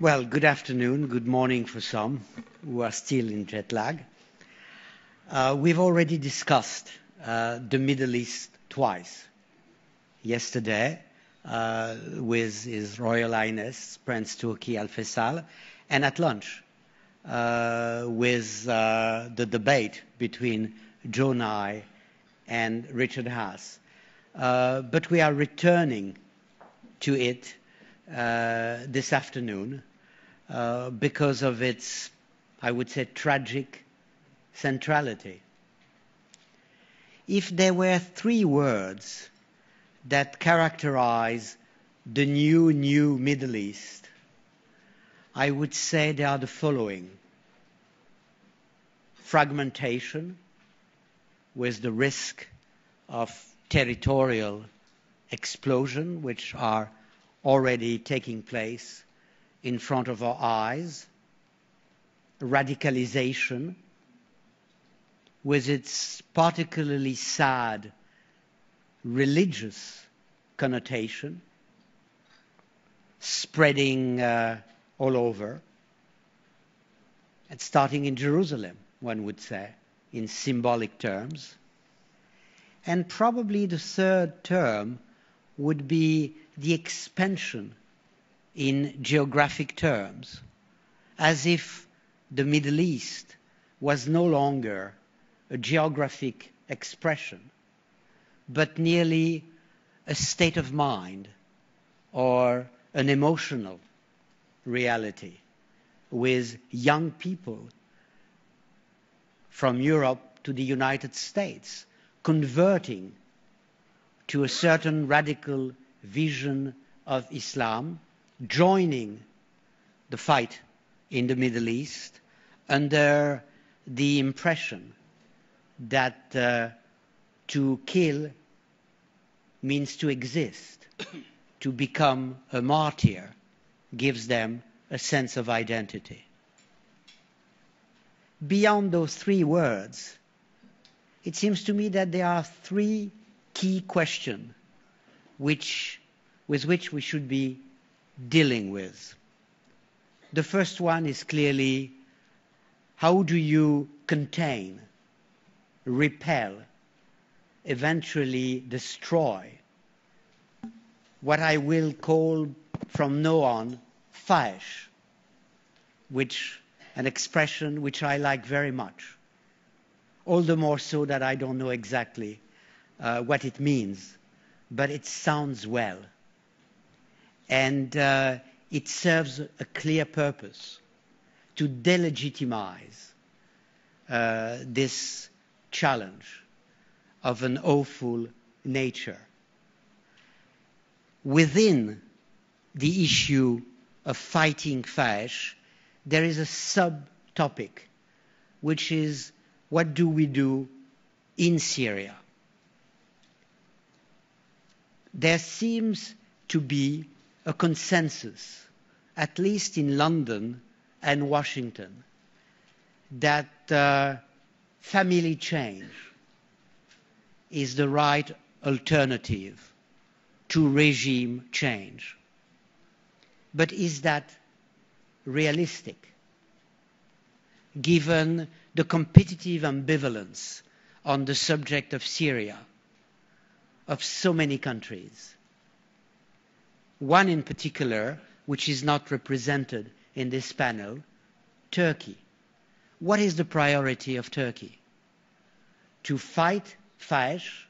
Well, good afternoon, good morning for some who are still in jet lag. We've already discussed the Middle East twice. Yesterday with His Royal Highness Prince Turki Al Faisal, and at lunch with the debate between Joe Nye and Richard Haas. But we are returning to it this afternoon because of its, I would say, tragic centrality. If there were three words that characterize the new Middle East, I would say they are the following: fragmentation, with the risk of territorial explosion, which are already taking place in front of our eyes; radicalization, with its particularly sad religious connotation, spreading all over, and starting in Jerusalem, one would say, in symbolic terms. And probably the third term would be the expansion in geographic terms, as if the Middle East was no longer a geographic expression, but nearly a state of mind or an emotional reality, with young people from Europe to the United States converting to a certain radical vision of Islam, joining the fight in the Middle East under the impression that to kill means to exist, to become a martyr gives them a sense of identity. Beyond those three words, it seems to me that there are three key questions with which we should be dealing with. The first one is clearly, how do you contain, repel, eventually destroy what I will call from now on Daesh, an expression which I like very much, all the more so that I don't know exactly what it means, but it sounds well. And it serves a clear purpose: to delegitimize this challenge of an awful nature. Within the issue of fighting Daesh, there is a subtopic, which is, what do we do in Syria? There seems to be a consensus, at least in London and Washington, that family change is the right alternative to regime change. But is that realistic, given the competitive ambivalence on the subject of Syria of so many countries? One in particular, which is not represented in this panel, Turkey. What is the priority of Turkey? To fight Daesh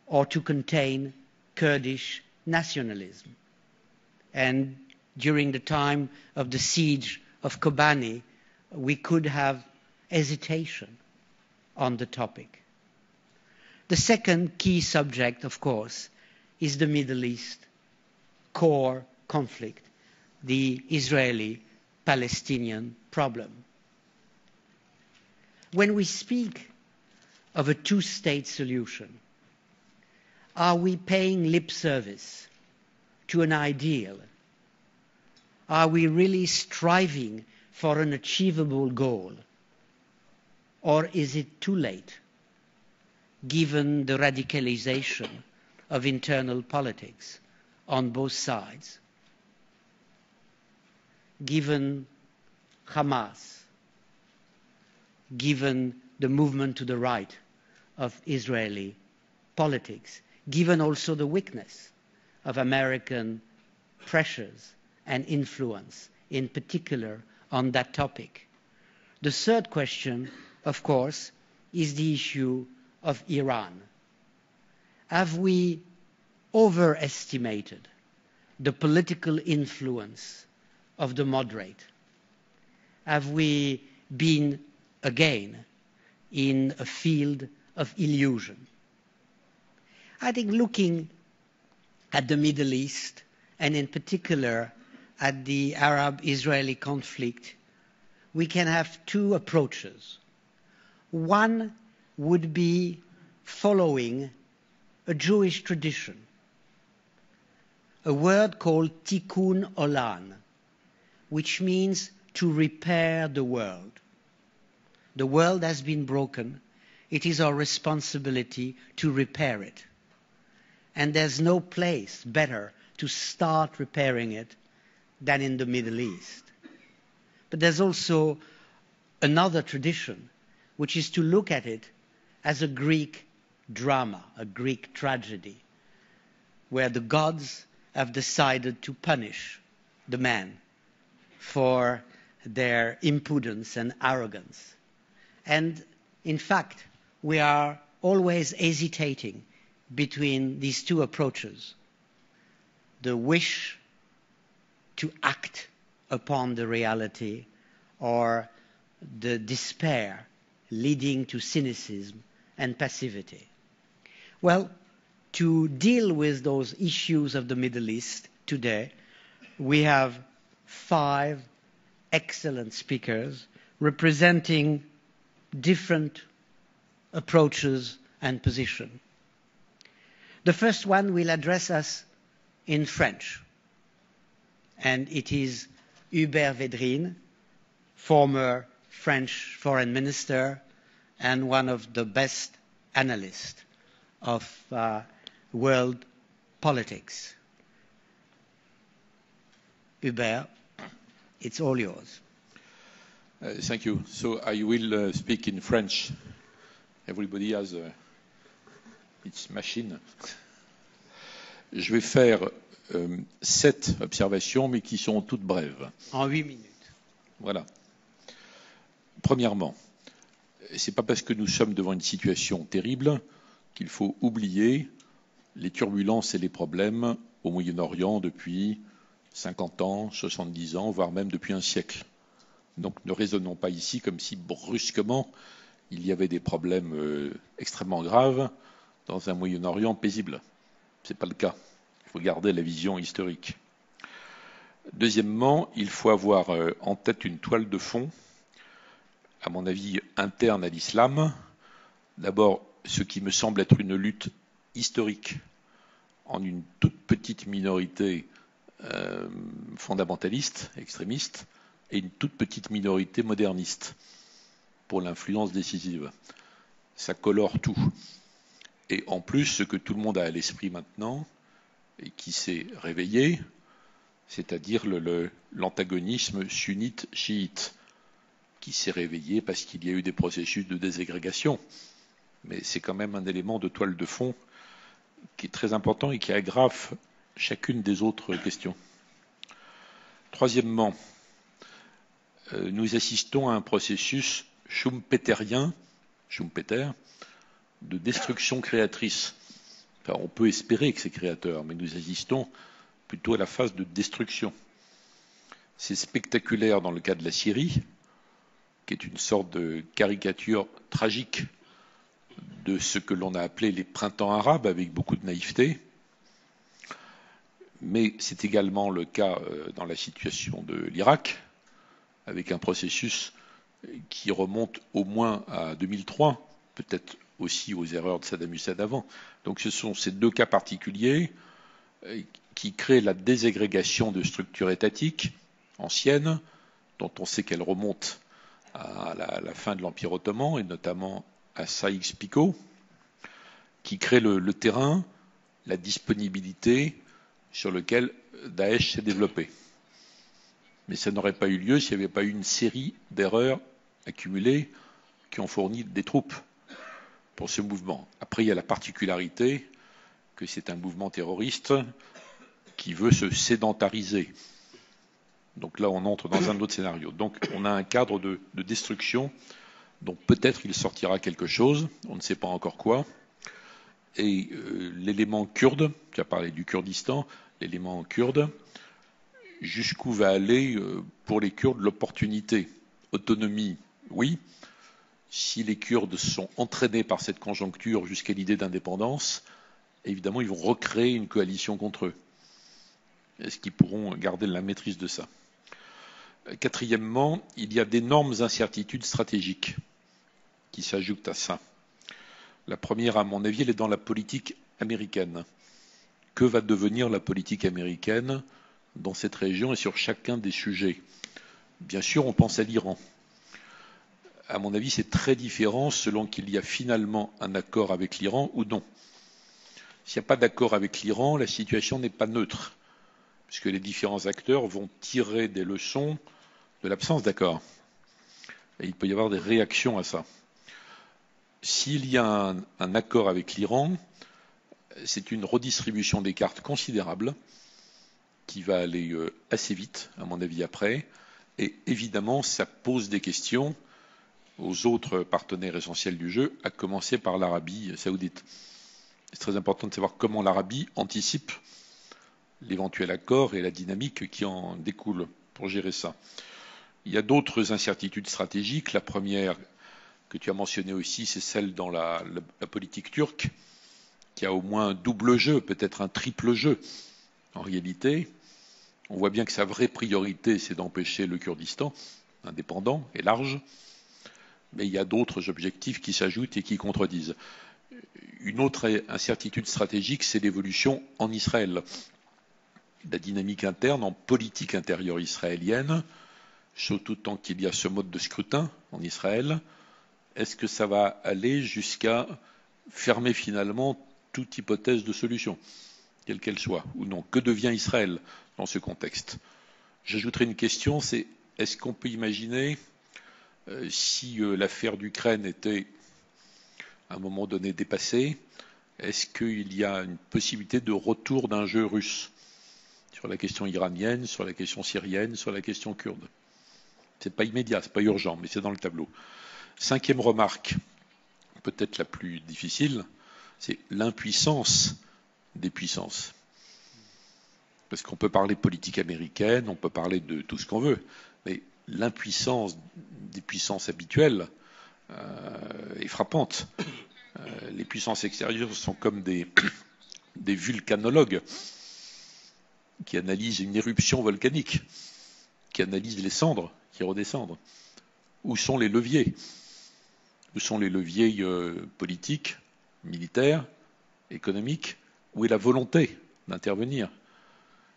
or to contain Kurdish nationalism? And during the time of the siege of Kobani, we could have hesitation on the topic. The second key subject, of course, is the Middle East core conflict, the Israeli-Palestinian problem. When we speak of a two-state solution, are we paying lip service to an ideal? Are we really striving for an achievable goal? Or is it too late, given the radicalization of internal politics on both sides? given Hamas, given the movement to the right of Israeli politics, given also the weakness of American pressures and influence, in particular on that topic. The third question, of course, is the issue of Iran. Have we overestimated the political influence of the moderate? Have we been, again, in a field of illusion? I think looking at the Middle East, and in particular at the Arab-Israeli conflict, we can have two approaches. One would be following a Jewish tradition, a word called tikkun olam, which means to repair the world. The world has been broken. It is our responsibility to repair it. And there's no place better to start repairing it than in the Middle East. But there's also another tradition, which is to look at it as a Greek drama, a Greek tragedy, where the gods have decided to punish the man for their impudence and arrogance. And in fact, we are always hesitating between these two approaches. The wish to act upon the reality, or the despair leading to cynicism and passivity. Well, to deal with those issues of the Middle East today, we have 5 excellent speakers representing different approaches and positions. The first one will address us in French, and it is Hubert Védrine, former French foreign minister and one of the best analysts of world politics. Hubert, it's all yours. Thank you. So I will speak in French. Everybody has its machine. Je vais faire 7 observations, mais qui sont toutes brèves. En 8 minutes. Voilà. Premièrement, ce n'est pas parce que nous sommes devant une situation terrible qu'il faut oublier les turbulences et les problèmes au Moyen-Orient depuis 50 ans, 70 ans, voire même depuis un siècle. Donc ne raisonnons pas ici comme si brusquement il y avait des problèmes extrêmement graves dans un Moyen-Orient paisible. Ce n'est pas le cas. Il faut garder la vision historique. Deuxièmement, il faut avoir en tête une toile de fond, à mon avis, interne à l'islam. D'abord, ce qui me semble être une lutte historique en une toute petite minorité fondamentaliste, extrémiste, et une toute petite minorité moderniste pour l'influence décisive. Ça colore tout. Et en plus, ce que tout le monde a à l'esprit maintenant, et qui s'est réveillé, c'est-à-dire l'antagonisme sunnite-chiite, qui s'est réveillé parce qu'il y a eu des processus de désagrégation. Mais c'est quand même un élément de toile de fond qui est très important et qui aggrave chacune des autres questions. Troisièmement, nous assistons à un processus schumpeterien, Schumpeter, de destruction créatrice. Enfin, on peut espérer que c'est créateur, mais nous assistons plutôt à la phase de destruction. C'est spectaculaire dans le cas de la Syrie, qui est une sorte de caricature tragique de ce que l'on a appelé les printemps arabes, avec beaucoup de naïveté. Mais c'est également le cas dans la situation de l'Irak, avec un processus qui remonte au moins à 2003, peut-être aussi aux erreurs de Saddam Hussein avant. Donc ce sont ces 2 cas particuliers qui créent la désagrégation de structures étatiques anciennes, dont on sait qu'elles remontent à la fin de l'Empire ottoman, et notamment à Saïx-Picot, qui crée le terrain, la disponibilité sur lequel Daesh s'est développé. Mais ça n'aurait pas eu lieu s'il n'y avait pas eu une série d'erreurs accumulées qui ont fourni des troupes pour ce mouvement. Après, il y a la particularité que c'est un mouvement terroriste qui veut se sédentariser. Donc là, on entre dans un autre scénario. Donc on a un cadre de destruction dont peut-être il sortira quelque chose, on ne sait pas encore quoi. Et l'élément kurde, tu as parlé du Kurdistan, l'élément kurde, jusqu'où va aller pour les Kurdes l'opportunité? Autonomie, oui. Si les Kurdes sont entraînés par cette conjoncture jusqu'à l'idée d'indépendance, évidemment, ils vont recréer une coalition contre eux. Est-ce qu'ils pourront garder la maîtrise de ça? Quatrièmement, il y a d'énormes incertitudes stratégiques qui s'ajoutent à ça. La première, à mon avis, elle est dans la politique américaine. Que va devenir la politique américaine dans cette région et sur chacun des sujets? Bien sûr, on pense à l'Iran. À mon avis, c'est très différent selon qu'il y a finalement un accord avec l'Iran ou non. S'il n'y a pas d'accord avec l'Iran, la situation n'est pas neutre, puisque les différents acteurs vont tirer des leçons de l'absence d'accord. Et il peut y avoir des réactions à ça. S'il y a un accord avec l'Iran, c'est une redistribution des cartes considérable qui va aller assez vite, à mon avis, après. Et évidemment, ça pose des questions aux autres partenaires essentiels du jeu, à commencer par l'Arabie saoudite. C'est très important de savoir comment l'Arabie anticipe l'éventuel accord et la dynamique qui en découle pour gérer ça. Il y a d'autres incertitudes stratégiques. La première que tu as mentionnée aussi, c'est celle dans la politique turque, qui a au moins un double jeu, peut-être un triple jeu. En réalité, on voit bien que sa vraie priorité, c'est d'empêcher le Kurdistan indépendant et large, mais il y a d'autres objectifs qui s'ajoutent et qui contredisent. Une autre incertitude stratégique, c'est l'évolution en Israël. La dynamique interne en politique intérieure israélienne, surtout tant qu'il y a ce mode de scrutin en Israël, est-ce que ça va aller jusqu'à fermer finalement toute hypothèse de solution, quelle qu'elle soit, ou non? Que devient Israël dans ce contexte? J'ajouterai une question, c'est est-ce qu'on peut imaginer si l'affaire d'Ukraine était à un moment donné dépassée, est-ce qu'il y a une possibilité de retour d'un jeu russe sur la question iranienne, sur la question syrienne, sur la question kurde? C'est pas immédiat, c'est pas urgent, mais c'est dans le tableau. Cinquième remarque, peut-être la plus difficile, c'est l'impuissance des puissances. Parce qu'on peut parler politique américaine, on peut parler de tout ce qu'on veut, mais l'impuissance des puissances habituelles est frappante. Les puissances extérieures sont comme des vulcanologues qui analysent une éruption volcanique, qui analysent les cendres qui redescendent. Où sont les leviers? Où sont les leviers politiques, militaires, économiques? Où est la volonté d'intervenir?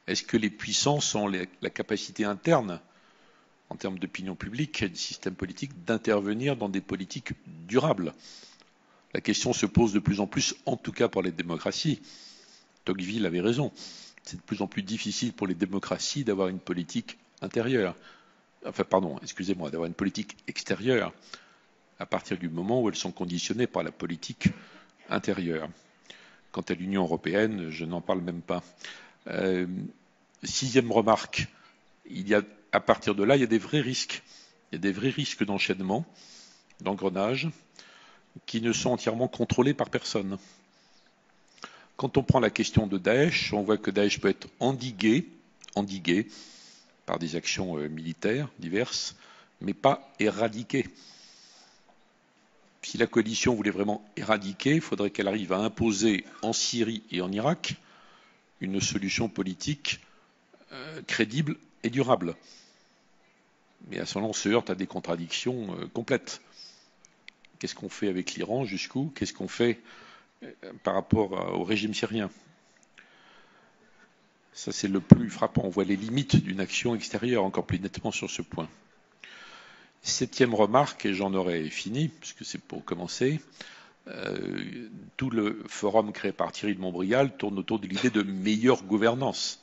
Est-ce que les puissances ont la capacité interne, en termes d'opinion publique et de système politique, d'intervenir dans des politiques durables? La question se pose de plus en plus, en tout cas pour les démocraties. Tocqueville avait raison. C'est de plus en plus difficile pour les démocraties d'avoir une politique intérieure. Enfin, pardon, excusez-moi, d'avoir une politique extérieure à partir du moment où elles sont conditionnées par la politique intérieure. Quant à l'Union européenne, je n'en parle même pas. Sixième remarque, à partir de là, il y a des vrais risques. Il y a des vrais risques d'enchaînement, d'engrenage, qui ne sont entièrement contrôlés par personne. Quand on prend la question de Daesh, on voit que Daesh peut être endigué par des actions militaires diverses, mais pas éradiqué. Si la coalition voulait vraiment éradiquer, il faudrait qu'elle arrive à imposer en Syrie et en Irak une solution politique crédible et durable. Mais à ce moment, on se heurte à des contradictions complètes. Qu'est-ce qu'on fait avec l'Iran? Jusqu'où? Qu'est-ce qu'on fait par rapport au régime syrien? Ça, c'est le plus frappant. On voit les limites d'une action extérieure encore plus nettement sur ce point. Septième remarque, et j'en aurai fini, puisque c'est pour commencer, tout le forum créé par Thierry de Montbrial tourne autour de l'idée de meilleure gouvernance.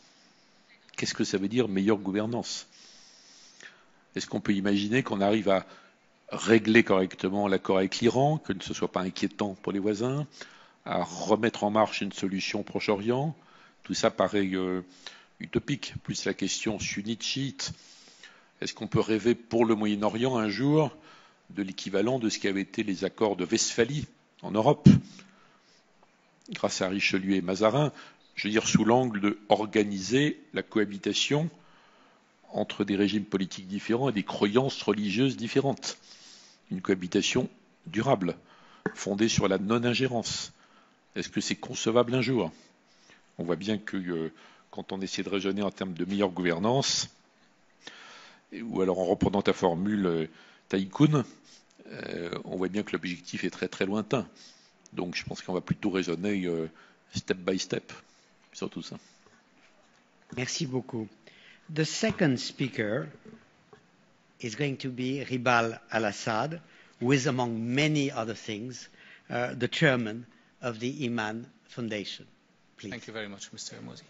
Qu'est-ce que ça veut dire, meilleure gouvernance? Est-ce qu'on peut imaginer qu'on arrive à régler correctement l'accord avec l'Iran, que ce ne soit pas inquiétant pour les voisins, à remettre en marche une solution au Proche-Orient? Tout ça paraît utopique. Plus la question sunnite-chiite. Est-ce qu'on peut rêver pour le Moyen-Orient un jour de l'équivalent de ce qu'avaient été les accords de Westphalie en Europe, grâce à Richelieu et Mazarin, je veux dire sous l'angle de organiser la cohabitation entre des régimes politiques différents et des croyances religieuses différentes. Une cohabitation durable, fondée sur la non-ingérence. Est-ce que c'est concevable un jour? On voit bien que quand on essaie de raisonner en termes de meilleure gouvernance, ou alors en reprenant ta formule Taïkoun, on voit bien que l'objectif est très très lointain. Donc je pense qu'on va plutôt raisonner step by step sur tout ça. Merci beaucoup. The second speaker is going to be Ribal al-Assad, who is, among many other things, the chairman of the Iman Foundation. Please. Thank you very much, Mr. Mozi.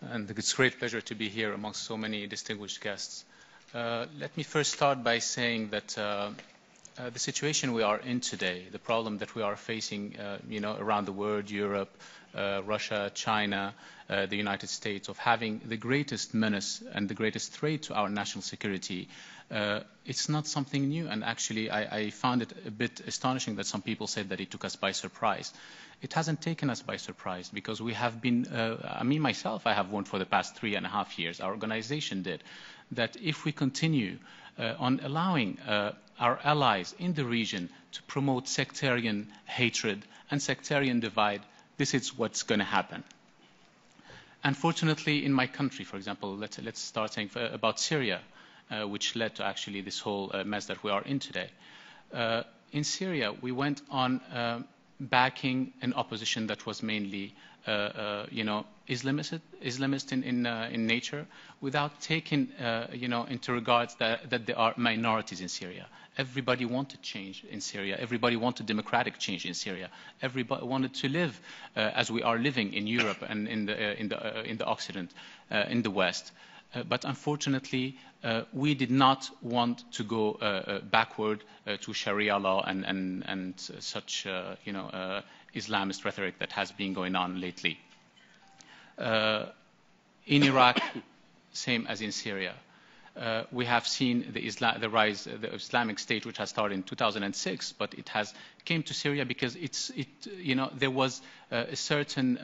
And it's a great pleasure to be here amongst so many distinguished guests. Let me first start by saying that the situation we are in today, the problem that we are facing, around the world, Europe, Russia, China, the United States, of having the greatest menace and the greatest threat to our national security, it's not something new. And actually, I found it a bit astonishing that some people said that it took us by surprise. It hasn't taken us by surprise because we have been, myself, I have warned for the past 3.5 years, our organization did, that if we continue on allowing our allies in the region to promote sectarian hatred and sectarian divide, this is what's going to happen. Unfortunately, in my country, for example, let's start saying about Syria, which led to actually this whole mess that we are in today. In Syria, we went on backing an opposition that was mainly Islamist in nature, without taking into regards that there are minorities in Syria. Everybody wanted change in Syria. Everybody wanted democratic change in Syria. Everybody wanted to live as we are living in Europe and in the Occident, in the West. But unfortunately, we did not want to go backward to Sharia law and such Islamist rhetoric that has been going on lately. In Iraq, same as in Syria. We have seen the rise of the Islamic State, which has started in 2006, but it has came to Syria because there was a certain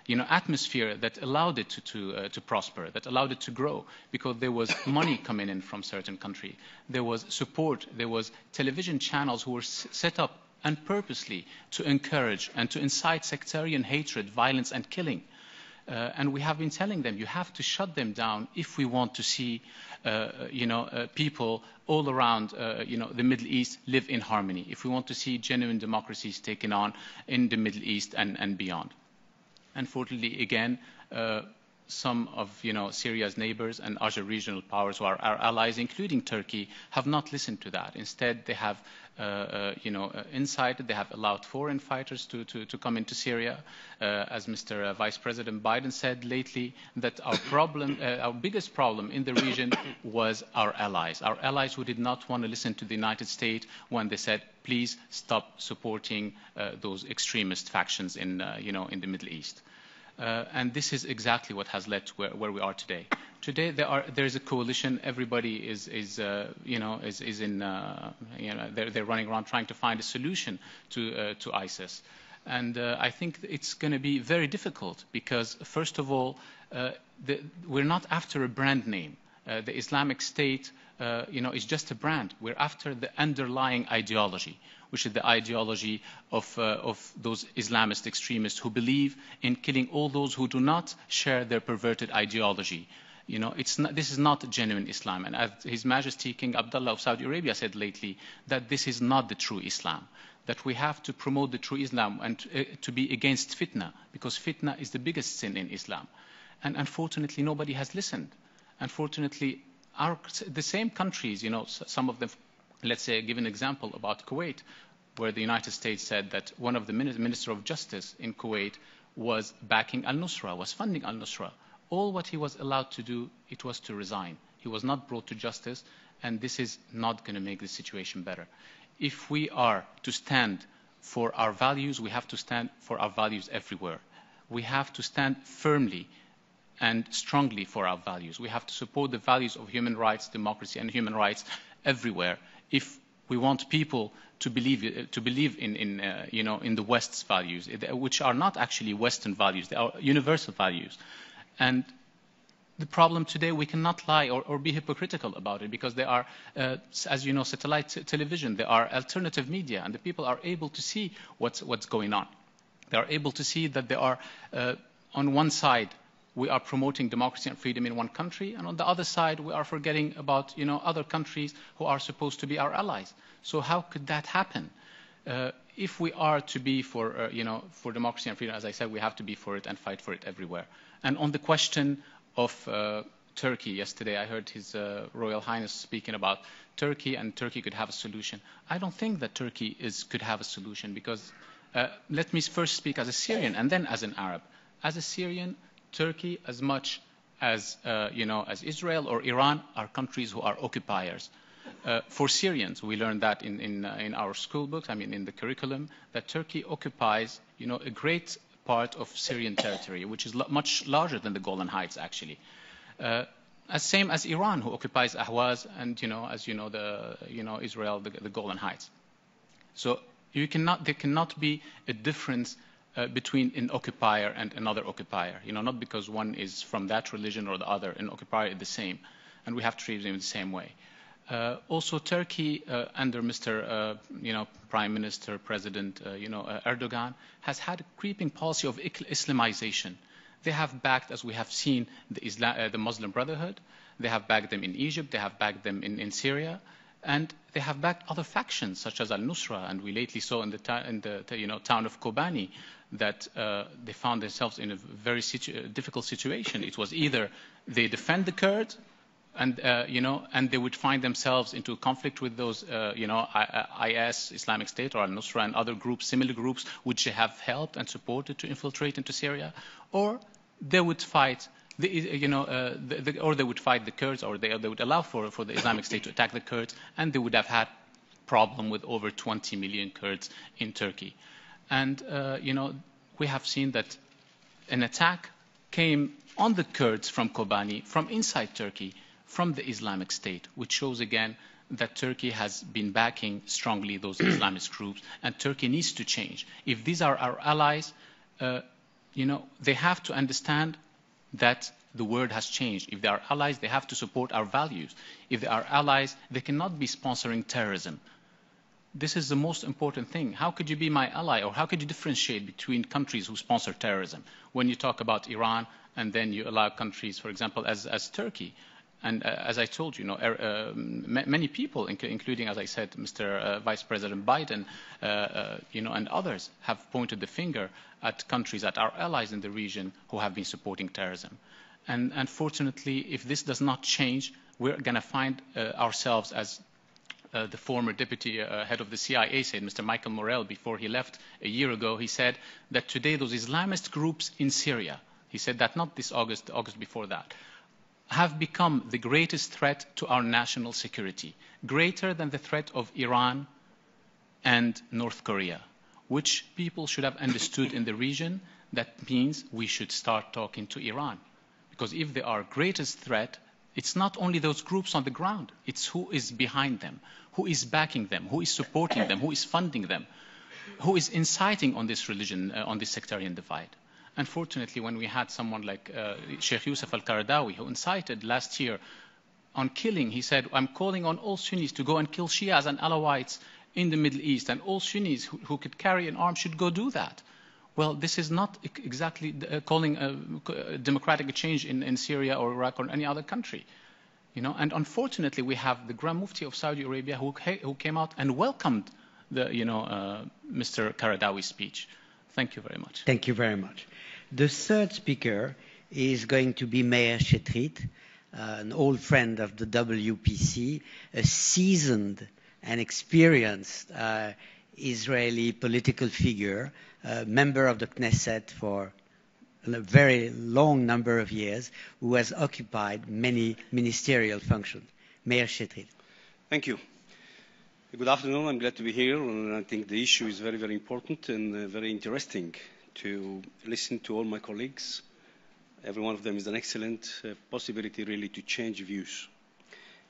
atmosphere that allowed it to prosper, that allowed it to grow, because there was money coming in from certain country, there was support, there was television channels who were set up and purposely to encourage and to incite sectarian hatred, violence, and killing. And we have been telling them, you have to shut them down if we want to see, people all around, the Middle East live in harmony. If we want to see genuine democracies taken on in the Middle East and beyond. Unfortunately, again, some of Syria's neighbors and other regional powers who are our allies, including Turkey, have not listened to that. Instead, they have incited, they have allowed foreign fighters to come into Syria. As Mr. Vice President Biden said lately, that our biggest problem in the region was our allies who did not want to listen to the United States when they said, please stop supporting those extremist factions in the Middle East. And this is exactly what has led to where we are today. Today there is a coalition. Everybody is in they're running around trying to find a solution to ISIS, and I think it's going to be very difficult because first of all, we're not after a brand name. The Islamic State, is just a brand. We're after the underlying ideology, which is the ideology of those Islamist extremists who believe in killing all those who do not share their perverted ideology. This is not genuine Islam. And as His Majesty King Abdullah of Saudi Arabia said lately, that this is not the true Islam, that we have to promote the true Islam and to be against fitna, because fitna is the biggest sin in Islam. And unfortunately, nobody has listened. Unfortunately, the same countries, some of them, let's say, give an example about Kuwait, where the United States said that one of the Minister of Justice in Kuwait was backing al-Nusra, was funding al-Nusra. All what he was allowed to do, it was to resign. he was not brought to justice, and this is not going to make the situation better. If we are to stand for our values, we have to stand for our values everywhere. We have to stand firmly and strongly for our values. We have to support the values of human rights, democracy, and human rights everywhere. If we want people to believe in the West's values, which are not actually Western values, they are universal values. And the problem today, we cannot lie or be hypocritical about it, because there are, as you know, satellite television, there are alternative media, and the people are able to see what's going on. They are able to see that there are, on one side, we are promoting democracy and freedom in one country, and on the other side, we are forgetting about other countries who are supposed to be our allies. So how could that happen? If we are to be for democracy and freedom, as I said, we have to be for it and fight for it everywhere. And on the question of Turkey, yesterday I heard His Royal Highness speaking about Turkey, and Turkey could have a solution. I don't think that Turkey could have a solution, because let me first speak as a Syrian and then as an Arab. As a Syrian, Turkey, as much as as Israel or Iran, are countries who are occupiers. For Syrians, we learned that in our school books, in the curriculum, that Turkey occupies a great part of Syrian territory, which is much larger than the Golan Heights, actually. Same as Iran, who occupies Ahwaz, and Israel, the Golan Heights. So there cannot be a difference between an occupier and another occupier. Not because one is from that religion or the other. An occupier is the same, and we have to treat them in the same way. Also, Turkey, under Mr. Prime Minister, President, Erdogan, has had a creeping policy of Islamization. They have backed, as we have seen, the Muslim Brotherhood. They have backed them in Egypt. They have backed them in Syria, and they have backed other factions such as Al-Nusra. And we lately saw in the town of Kobani that they found themselves in a very difficult situation. It was either they defend the Kurds, and they would find themselves into a conflict with those, IS, Islamic State, or Al-Nusra, and other groups, similar groups, which they have helped and supported to infiltrate into Syria, or they would fight or they would fight the Kurds, or they would allow for the Islamic State to attack the Kurds, and they would have had problem with over 20 million Kurds in Turkey. And we have seen that an attack came on the Kurds from Kobani, from inside Turkey, from the Islamic State, which shows again that Turkey has been backing strongly those Islamist groups, and Turkey needs to change. If these are our allies, they have to understand that the world has changed. If they are allies, they have to support our values. If they are allies, they cannot be sponsoring terrorism. This is the most important thing. How could you be my ally, or how could you differentiate between countries who sponsor terrorism when you talk about Iran and then you allow countries, for example, as Turkey? And as I told you, many people, including, as I said, Mr. Vice President Biden, and others, have pointed the finger at countries, at our allies in the region, who have been supporting terrorism. And unfortunately, if this does not change, we're going to find ourselves as the former deputy head of the CIA said, Mr. Michael Morell, before he left a year ago, he said that today those Islamist groups in Syria, he said that not this August, the August before that, have become the greatest threat to our national security, greater than the threat of Iran and North Korea, which people should have understood in the region. That means we should start talking to Iran. Because if they are greatest threat, it's not only those groups on the ground, it's who is behind them, who is backing them, who is supporting them, who is funding them, who is inciting on this religion, on this sectarian divide. Unfortunately, when we had someone like Sheikh Yusuf al-Qaradawi, who incited last year on killing, he said, I'm calling on all Sunnis to go and kill Shias and Alawites in the Middle East, and all Sunnis who could carry an arm should go do that. Well, this is not exactly calling a democratic change in Syria or Iraq or any other country. And unfortunately, we have the Grand Mufti of Saudi Arabia who came out and welcomed the, Mr. Qaradawi's speech. Thank you very much. Thank you very much. The third speaker is going to be Meir Shetrit, an old friend of the WPC, a seasoned and experienced Israeli political figure, member of the Knesset for a very long number of years, who has occupied many ministerial functions. Mayor Shetrit. Thank you. Good afternoon. I'm glad to be here, and I think the issue is very, very important and very interesting to listen to all my colleagues. Every one of them is an excellent possibility, really, to change views.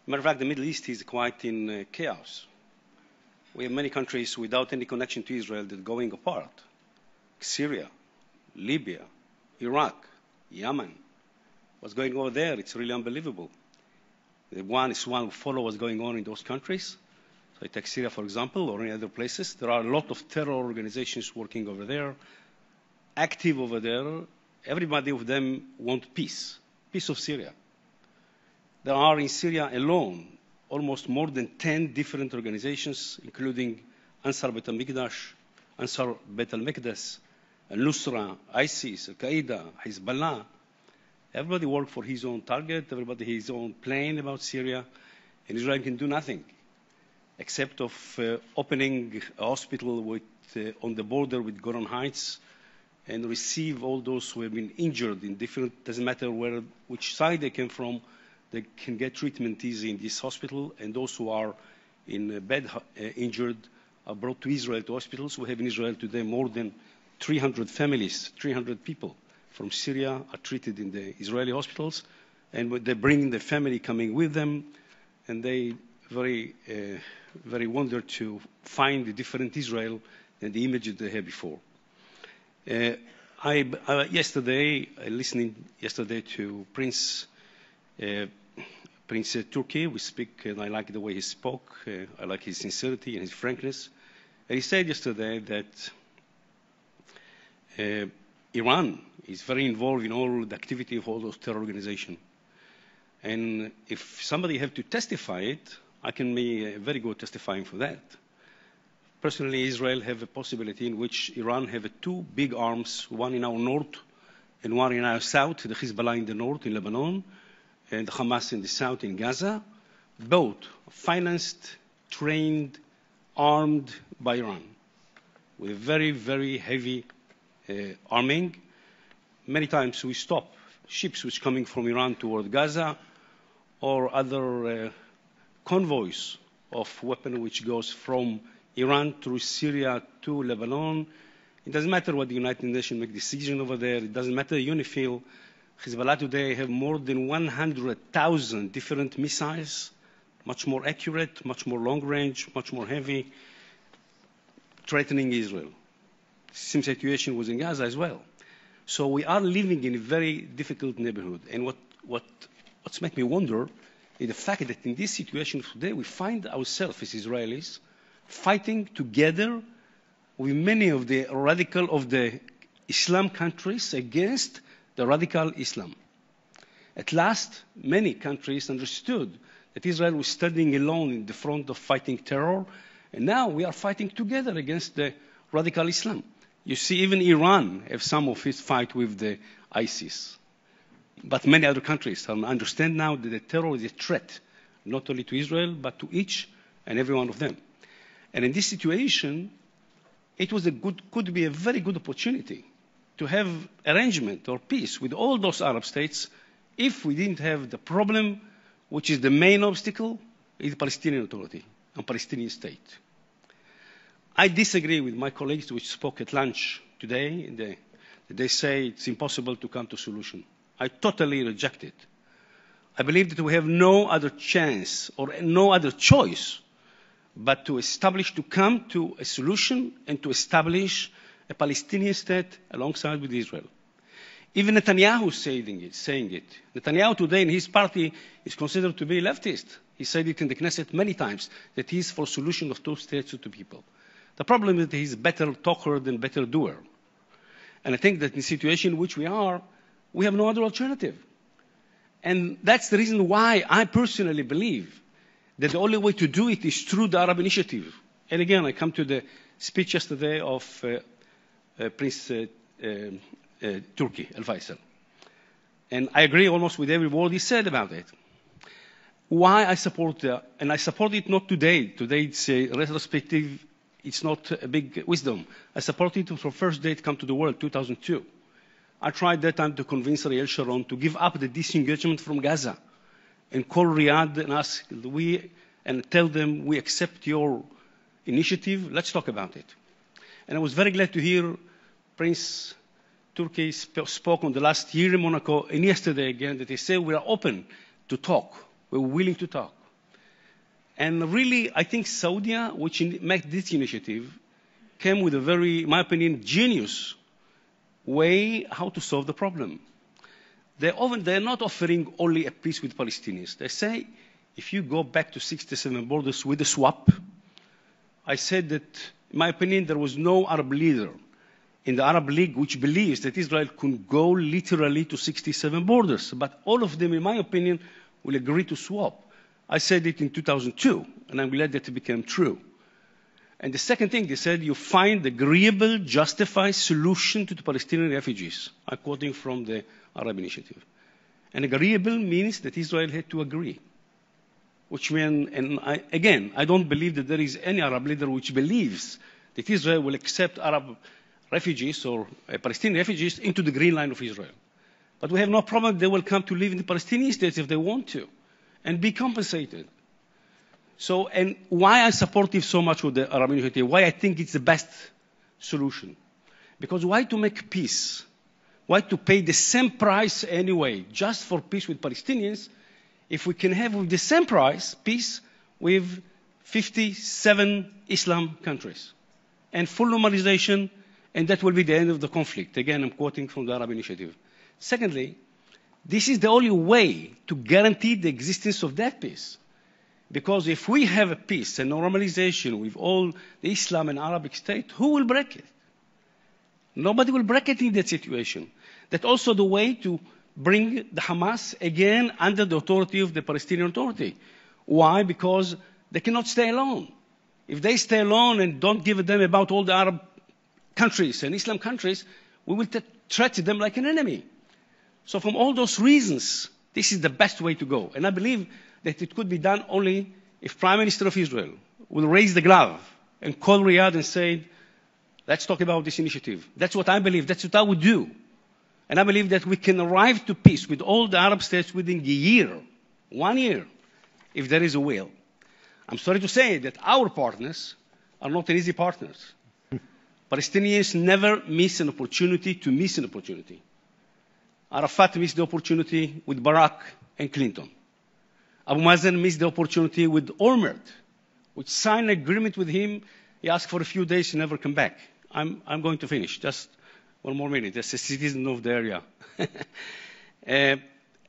Matter of fact, the Middle East is quite in chaos. We have many countries without any connection to Israel that are going apart. Syria, Libya, Iraq, Yemen. What's going on there? It's really unbelievable. The one who follows what's going on in those countries. So I take Syria, for example, or any other places. There are a lot of terror organizations working over there, active over there. Everybody of them want peace, peace of Syria. There are in Syria alone almost more than 10 different organizations, including Ansar Bet al-Mikdash, Ansar Bet al-Mikdas, Al-Nusra, ISIS, Al-Qaeda, Hezbollah. Everybody works for his own target, everybody has his own plan about Syria, and Israel can do nothing except of opening a hospital with, on the border with Golan Heights and receive all those who have been injured in different, doesn't matter which side they came from, they can get treatment easy in this hospital, and those who are in bed injured are brought to Israel, to hospitals. We have in Israel today more than 300 families, 300 people from Syria are treated in the Israeli hospitals, and they bring the family coming with them, and they very wonder to find a different Israel than the images they had before. Listening yesterday to Prince Turkey, we speak, and I like the way he spoke. I like his sincerity and his frankness. And he said yesterday that Iran is very involved in all the activity of all those terror organizations. And if somebody have to testify it, I can be very good testifying for that. Personally, Israel have a possibility in which Iran have two big arms, one in our north and one in our south, the Hezbollah in the north in Lebanon, and the Hamas in the south in Gaza, both financed, trained, armed by Iran, with very, very heavy arming. Many times we stop ships which coming from Iran toward Gaza or other convoys of weapons which goes from Iran through Syria to Lebanon. It doesn't matter what the United Nations make decision over there. It doesn't matter UNIFIL. Hezbollah today have more than 100,000 different missiles, much more accurate, much more long range, much more heavy, threatening Israel. Same situation was in Gaza as well. So we are living in a very difficult neighborhood. And what's make me wonder is the fact that in this situation today, we find ourselves as Israelis fighting together with many of the radical of the Islam countries against the radical Islam. At last, many countries understood that Israel was standing alone in the front of fighting terror, and now we are fighting together against the radical Islam. You see, even Iran have some of its fight with the ISIS. But many other countries understand now that the terror is a threat, not only to Israel, but to each and every one of them. And in this situation, it was could be a very good opportunity to have arrangement or peace with all those Arab states if we didn't have the problem, which is the main obstacle, is the Palestinian Authority and Palestinian state. I disagree with my colleagues which spoke at lunch today. They say it's impossible to come to a solution. I totally reject it. I believe that we have no other chance or no other choice but to come to a solution and to establish a Palestinian state alongside with Israel. Even Netanyahu is saying it. Netanyahu today in his party is considered to be leftist. He said it in the Knesset many times, that he is for a solution of two states to two people. The problem is that he's a better talker than better doer. And I think that in the situation in which we are, we have no other alternative. And that's the reason why I personally believe that the only way to do it is through the Arab Initiative. And again, I come to the speech yesterday of Prince Turkey, Al-Faisal. And I agree almost with every word he said about it. Why I support and I support it not today. Today it's a retrospective, it's not a big wisdom. I support it from first day it come to the world, 2002. I tried that time to convince Ariel Sharon to give up the disengagement from Gaza and call Riyadh and ask, and tell them, we accept your initiative, let's talk about it. And I was very glad to hear Prince Turkey spoke on the last year in Monaco, and yesterday again, that he said we are open to talk, we're willing to talk. And really, I think Saudi, which made this initiative, came with a very, in my opinion, genius way how to solve the problem. They're not offering only a peace with Palestinians. They say, if you go back to 67 borders with a swap, I said that, in my opinion, there was no Arab leader in the Arab League which believes that Israel could go literally to 67 borders. But all of them, in my opinion, will agree to swap. I said it in 2002, and I'm glad that it became true. And the second thing, they said, you find agreeable, justified solution to the Palestinian refugees. I'm quoting from the Arab Initiative. And agreeable means that Israel had to agree. Which means, and I don't believe that there is any Arab leader which believes that Israel will accept Arab refugees or Palestinian refugees into the green line of Israel. But we have no problem they will come to live in the Palestinian states if they want to and be compensated. So, and why I support it so much with the Arab Initiative, why I think it's the best solution. Because why to make peace? Why to pay the same price anyway, just for peace with Palestinians, if we can have with the same price peace with 57 Islam countries and full normalization, and that will be the end of the conflict. Again, I'm quoting from the Arab Initiative. Secondly, this is the only way to guarantee the existence of that peace. Because if we have a peace and normalization with all the Islam and Arabic state, who will break it? Nobody will break it in that situation. That's also the way to bring the Hamas again under the authority of the Palestinian Authority. Why? Because they cannot stay alone. If they stay alone and don't give a damn about all the Arab countries and Islam countries, we will treat them like an enemy. So from all those reasons, this is the best way to go. And I believe that it could be done only if Prime Minister of Israel will raise the glove and call Riyadh and say, let's talk about this initiative. That's what I believe. That's what I would do. And I believe that we can arrive to peace with all the Arab states within a year, 1 year, if there is a will. I'm sorry to say that our partners are not easy partners. Palestinians never miss an opportunity to miss an opportunity. Arafat missed the opportunity with Barak and Clinton. Abu Mazen missed the opportunity with Olmert, which signed an agreement with him. He asked for a few days to never come back. I'm going to finish. Just one more minute. As a citizen of the area. and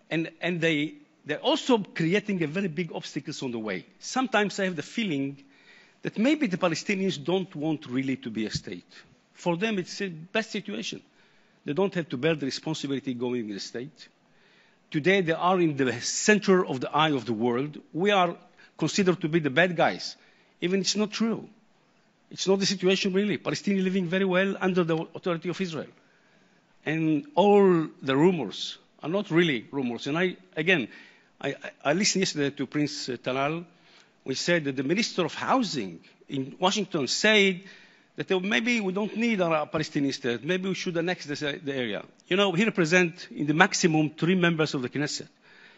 they're also creating a very big obstacles on the way. Sometimes I have the feeling that maybe the Palestinians don't want really to be a state. For them, it's the best situation. They don't have to bear the responsibility going in the state. Today, they are in the center of the eye of the world. We are considered to be the bad guys. Even it's not true. It's not the situation really. Palestinians living very well under the authority of Israel. And all the rumors are not really rumors. And I listened yesterday to Prince Talal. We said that the Minister of Housing in Washington said that maybe we don't need a Palestinian state. Maybe we should annex the area. You know, he represents in the maximum 3 members of the Knesset.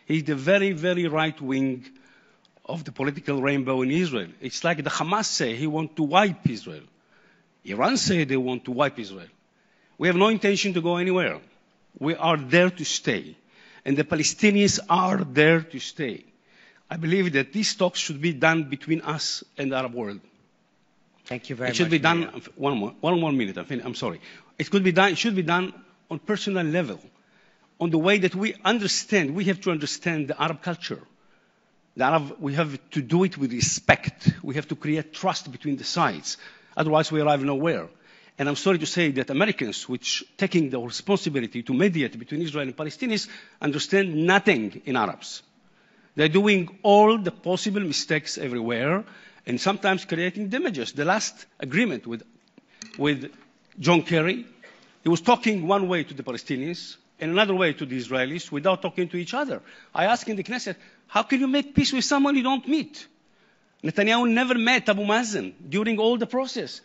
He's the very, very right wing of the political rainbow in Israel. It's like the Hamas say he wants to wipe Israel. Iran say they want to wipe Israel. We have no intention to go anywhere. We are there to stay. And the Palestinians are there to stay. I believe that these talks should be done between us and the Arab world. Thank you very much. It should be done, one more minute, I'm sorry. It should be done on personal level, on the way that we understand, we have to understand the Arab culture. We have to do it with respect. We have to create trust between the sides. Otherwise, we arrive nowhere. And I'm sorry to say that Americans, which taking the responsibility to mediate between Israel and Palestinians, understand nothing in Arabs. They're doing all the possible mistakes everywhere, and sometimes creating damages. The last agreement with John Kerry, he was talking one way to the Palestinians and another way to the Israelis without talking to each other. I asked in the Knesset, how can you make peace with someone you don't meet? Netanyahu never met Abu Mazen during all the process.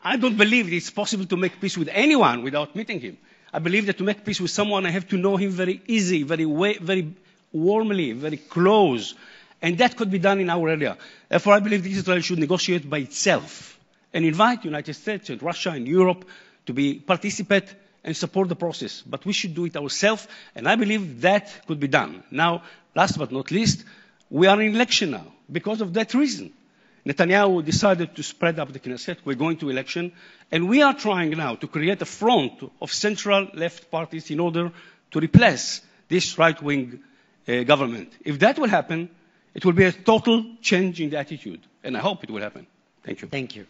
I don't believe it's possible to make peace with anyone without meeting him. I believe that to make peace with someone, I have to know him very easy, very warmly, very close. And that could be done in our area. Therefore, I believe that Israel should negotiate by itself and invite the United States and Russia and Europe to participate and support the process. But we should do it ourselves, and I believe that could be done. Now, last but not least, we are in election now because of that reason. Netanyahu decided to spread up the Knesset. We're going to election. And we are trying now to create a front of central left parties in order to replace this right-wing government. If that will happen, it will be a total change in the attitude. And I hope it will happen. Thank you. Thank you.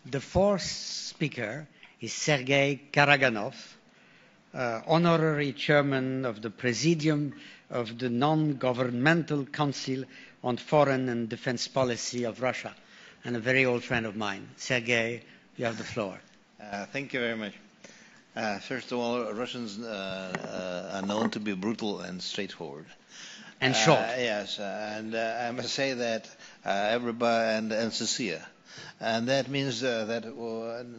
The fourth speaker is Sergei Karaganov, honorary chairman of the Presidium of the Non-Governmental Council on Foreign and Defense Policy of Russia, and a very old friend of mine. Sergei, you have the floor. Thank you very much. First of all, Russians are known to be brutal and straightforward. And short. Yes, and I must say that everybody, and sincere. And that means that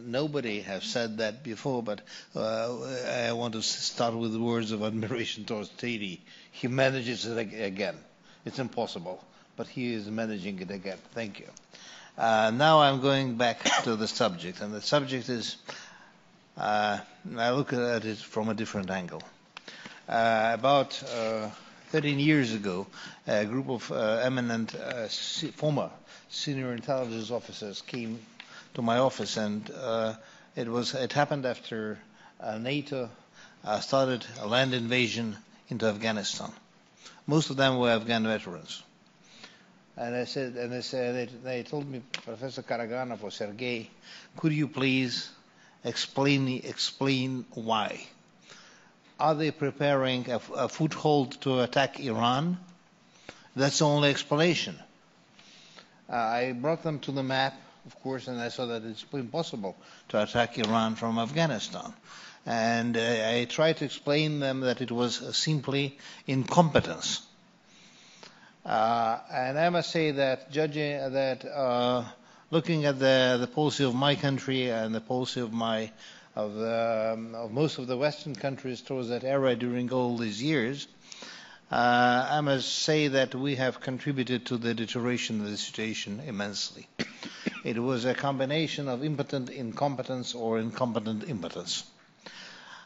nobody has said that before, but I want to start with the words of admiration towards Teddy. He manages it again. It's impossible, but he is managing it again. Thank you. Now I'm going back to the subject, and the subject is, I look at it from a different angle. About 13 years ago, a group of eminent former senior intelligence officers came to my office, and it happened after NATO started a land invasion into Afghanistan. Most of them were Afghan veterans. And they told me, Professor Karaganov or Sergei, could you please explain why? Are they preparing a foothold to attack Iran? That's the only explanation. I brought them to the map, of course, and I saw that it's impossible to attack Iran from Afghanistan. And I tried to explain them that it was simply incompetence. And I must say that looking at the policy of my country and the policy of most of the Western countries towards that era during all these years, I must say that we have contributed to the deterioration of the situation immensely. It was a combination of impotent incompetence or incompetent impotence.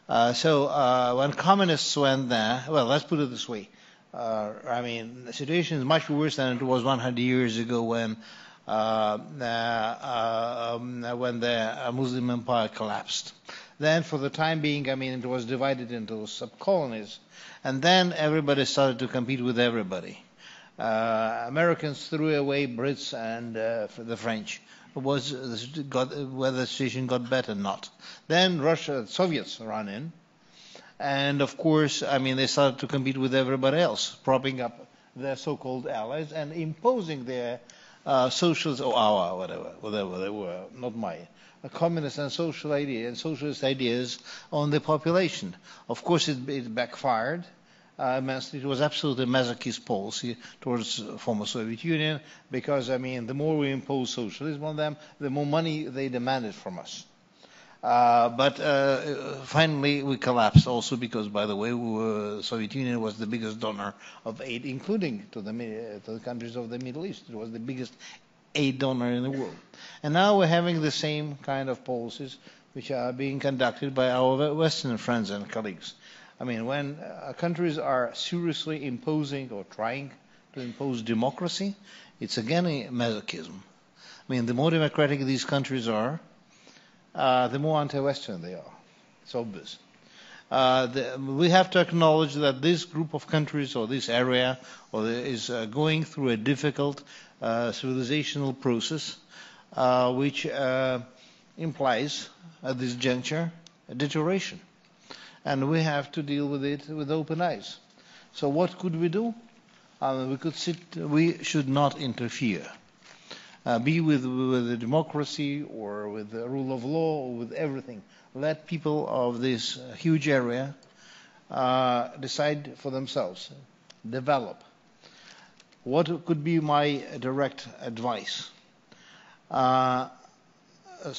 So when communists went there, well, let's put it this way. I mean, the situation is much worse than it was 100 years ago when the Muslim empire collapsed. Then, for the time being, I mean, it was divided into sub-colonies. And then everybody started to compete with everybody. Americans threw away Brits and the French. Whether the situation got better or not. Then Soviets ran in. And of course, I mean, they started to compete with everybody else, propping up their so-called allies and imposing their socialist, or our, whatever they were, not mine, communist and social idea and socialist ideas on the population. Of course, it backfired immensely. It was absolutely a masochist policy towards former Soviet Union because, I mean, the more we imposed socialism on them, the more money they demanded from us. But finally, we collapsed also because, by the way, the Soviet Union was the biggest donor of aid, including to the countries of the Middle East. It was the biggest aid donor in the world. And now we're having the same kind of policies which are being conducted by our Western friends and colleagues. I mean, when countries are seriously imposing or trying to impose democracy, it's again a masochism. I mean, the more democratic these countries are, the more anti-Western they are. It's obvious. We have to acknowledge that this group of countries or this area is going through a difficult civilizational process which implies, at this juncture, a deterioration. And we have to deal with it with open eyes. So what could we do? We should not interfere. Be with the democracy or with the rule of law or with everything. Let people of this huge area decide for themselves, develop. What could be my direct advice? I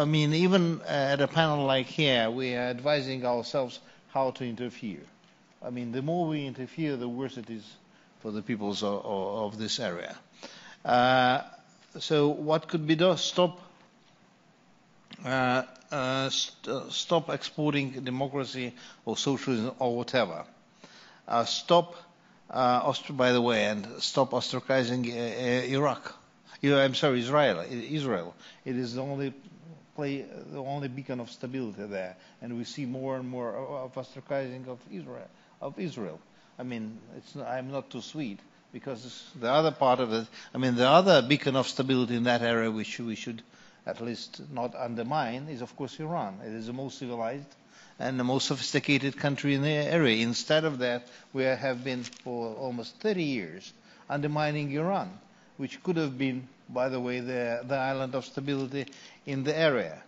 mean, even at a panel like here, we are advising ourselves how to interfere. I mean, the more we interfere, the worse it is for the peoples of this area. So what could be done? Stop exporting democracy or socialism or whatever. Stop, by the way, and stop ostracizing Iraq. Israel. It is the only beacon of stability there, and we see more and more of ostracizing of Israel. I mean, I'm not too sweet, because the other part of it, I mean, the other beacon of stability in that area which we should at least not undermine is, of course, Iran. It is the most civilized and the most sophisticated country in the area. Instead of that, we have been for almost 30 years undermining Iran, which could have been, by the way, the island of stability in the area.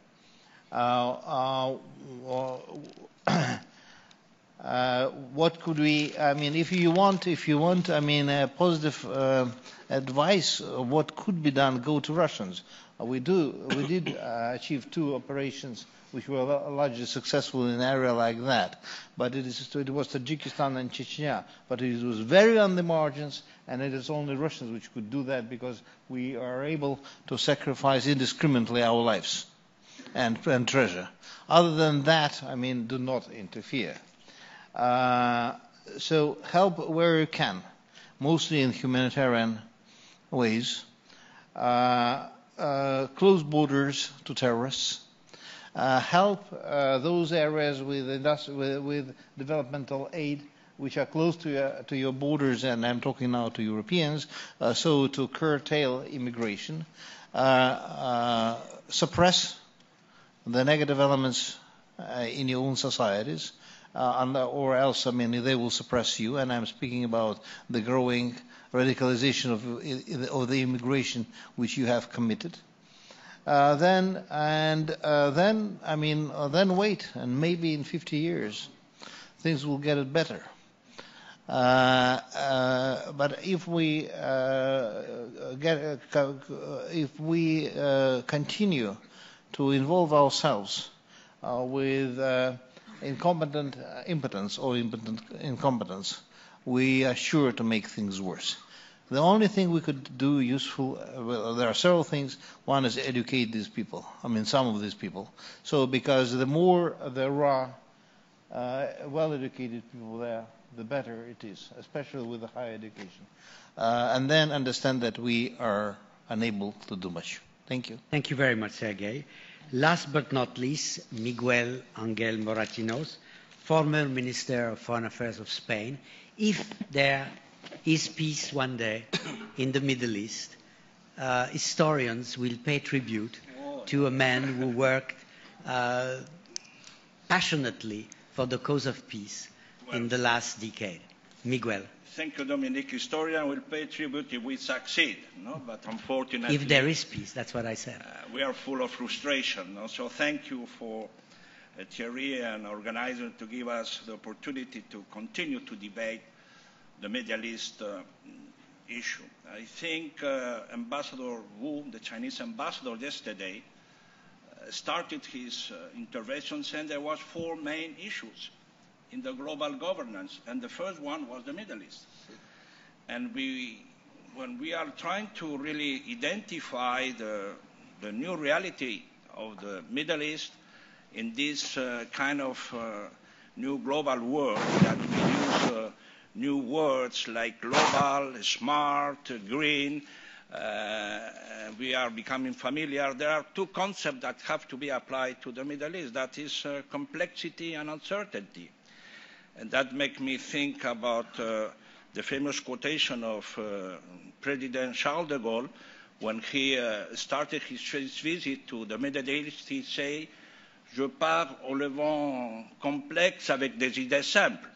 What could we? I mean, if you want, I mean, positive advice, what could be done? Go to Russians. We did achieve 2 operations which were largely successful in an area like that. But it was Tajikistan and Chechnya. But it was very on the margins, and it is only Russians which could do that, because we are able to sacrifice indiscriminately our lives and treasure. Other than that, I mean, do not interfere. So help where you can, mostly in humanitarian ways. Close borders to terrorists. Help those areas with developmental aid which are close to your borders, and I'm talking now to Europeans, so to curtail immigration. Suppress the negative elements in your own societies, or else, I mean, they will suppress you, and I'm speaking about the growing radicalization of the immigration which you have committed. Then wait, and maybe in 50 years things will get it better. But if we continue to involve ourselves with incompetent impotence or impotent incompetence, we are sure to make things worse. The only thing we could do useful, well, there are several things. One is educate these people. I mean, some of these people. So, because the more there are well-educated people there, the better it is, especially with the higher education. And then understand that we are unable to do much. Thank you. Thank you very much, Sergei. Last but not least, Miguel Angel Moratinos, former Minister of Foreign Affairs of Spain. If there is peace one day in the Middle East, historians will pay tribute to a man who worked passionately for the cause of peace in the last decade. Miguel. Thank you, Dominic. Historian will pay tribute if we succeed, no? But unfortunately... If there is peace, that's what I said. We are full of frustration. No? So thank you for Thierry and organizers to give us the opportunity to continue to debate the Middle East issue. I think Ambassador Wu, the Chinese ambassador yesterday, started his intervention saying there was 4 main issues in the global governance, and the first one was the Middle East. And when we are trying to really identify the new reality of the Middle East in this kind of new global world, that we use new words like global, smart, green, we are becoming familiar. There are 2 concepts that have to be applied to the Middle East. That is complexity and uncertainty. And that makes me think about the famous quotation of President Charles de Gaulle when he started his visit to the Middle East. He said, "Je pars au Levant complexe avec des idées simples."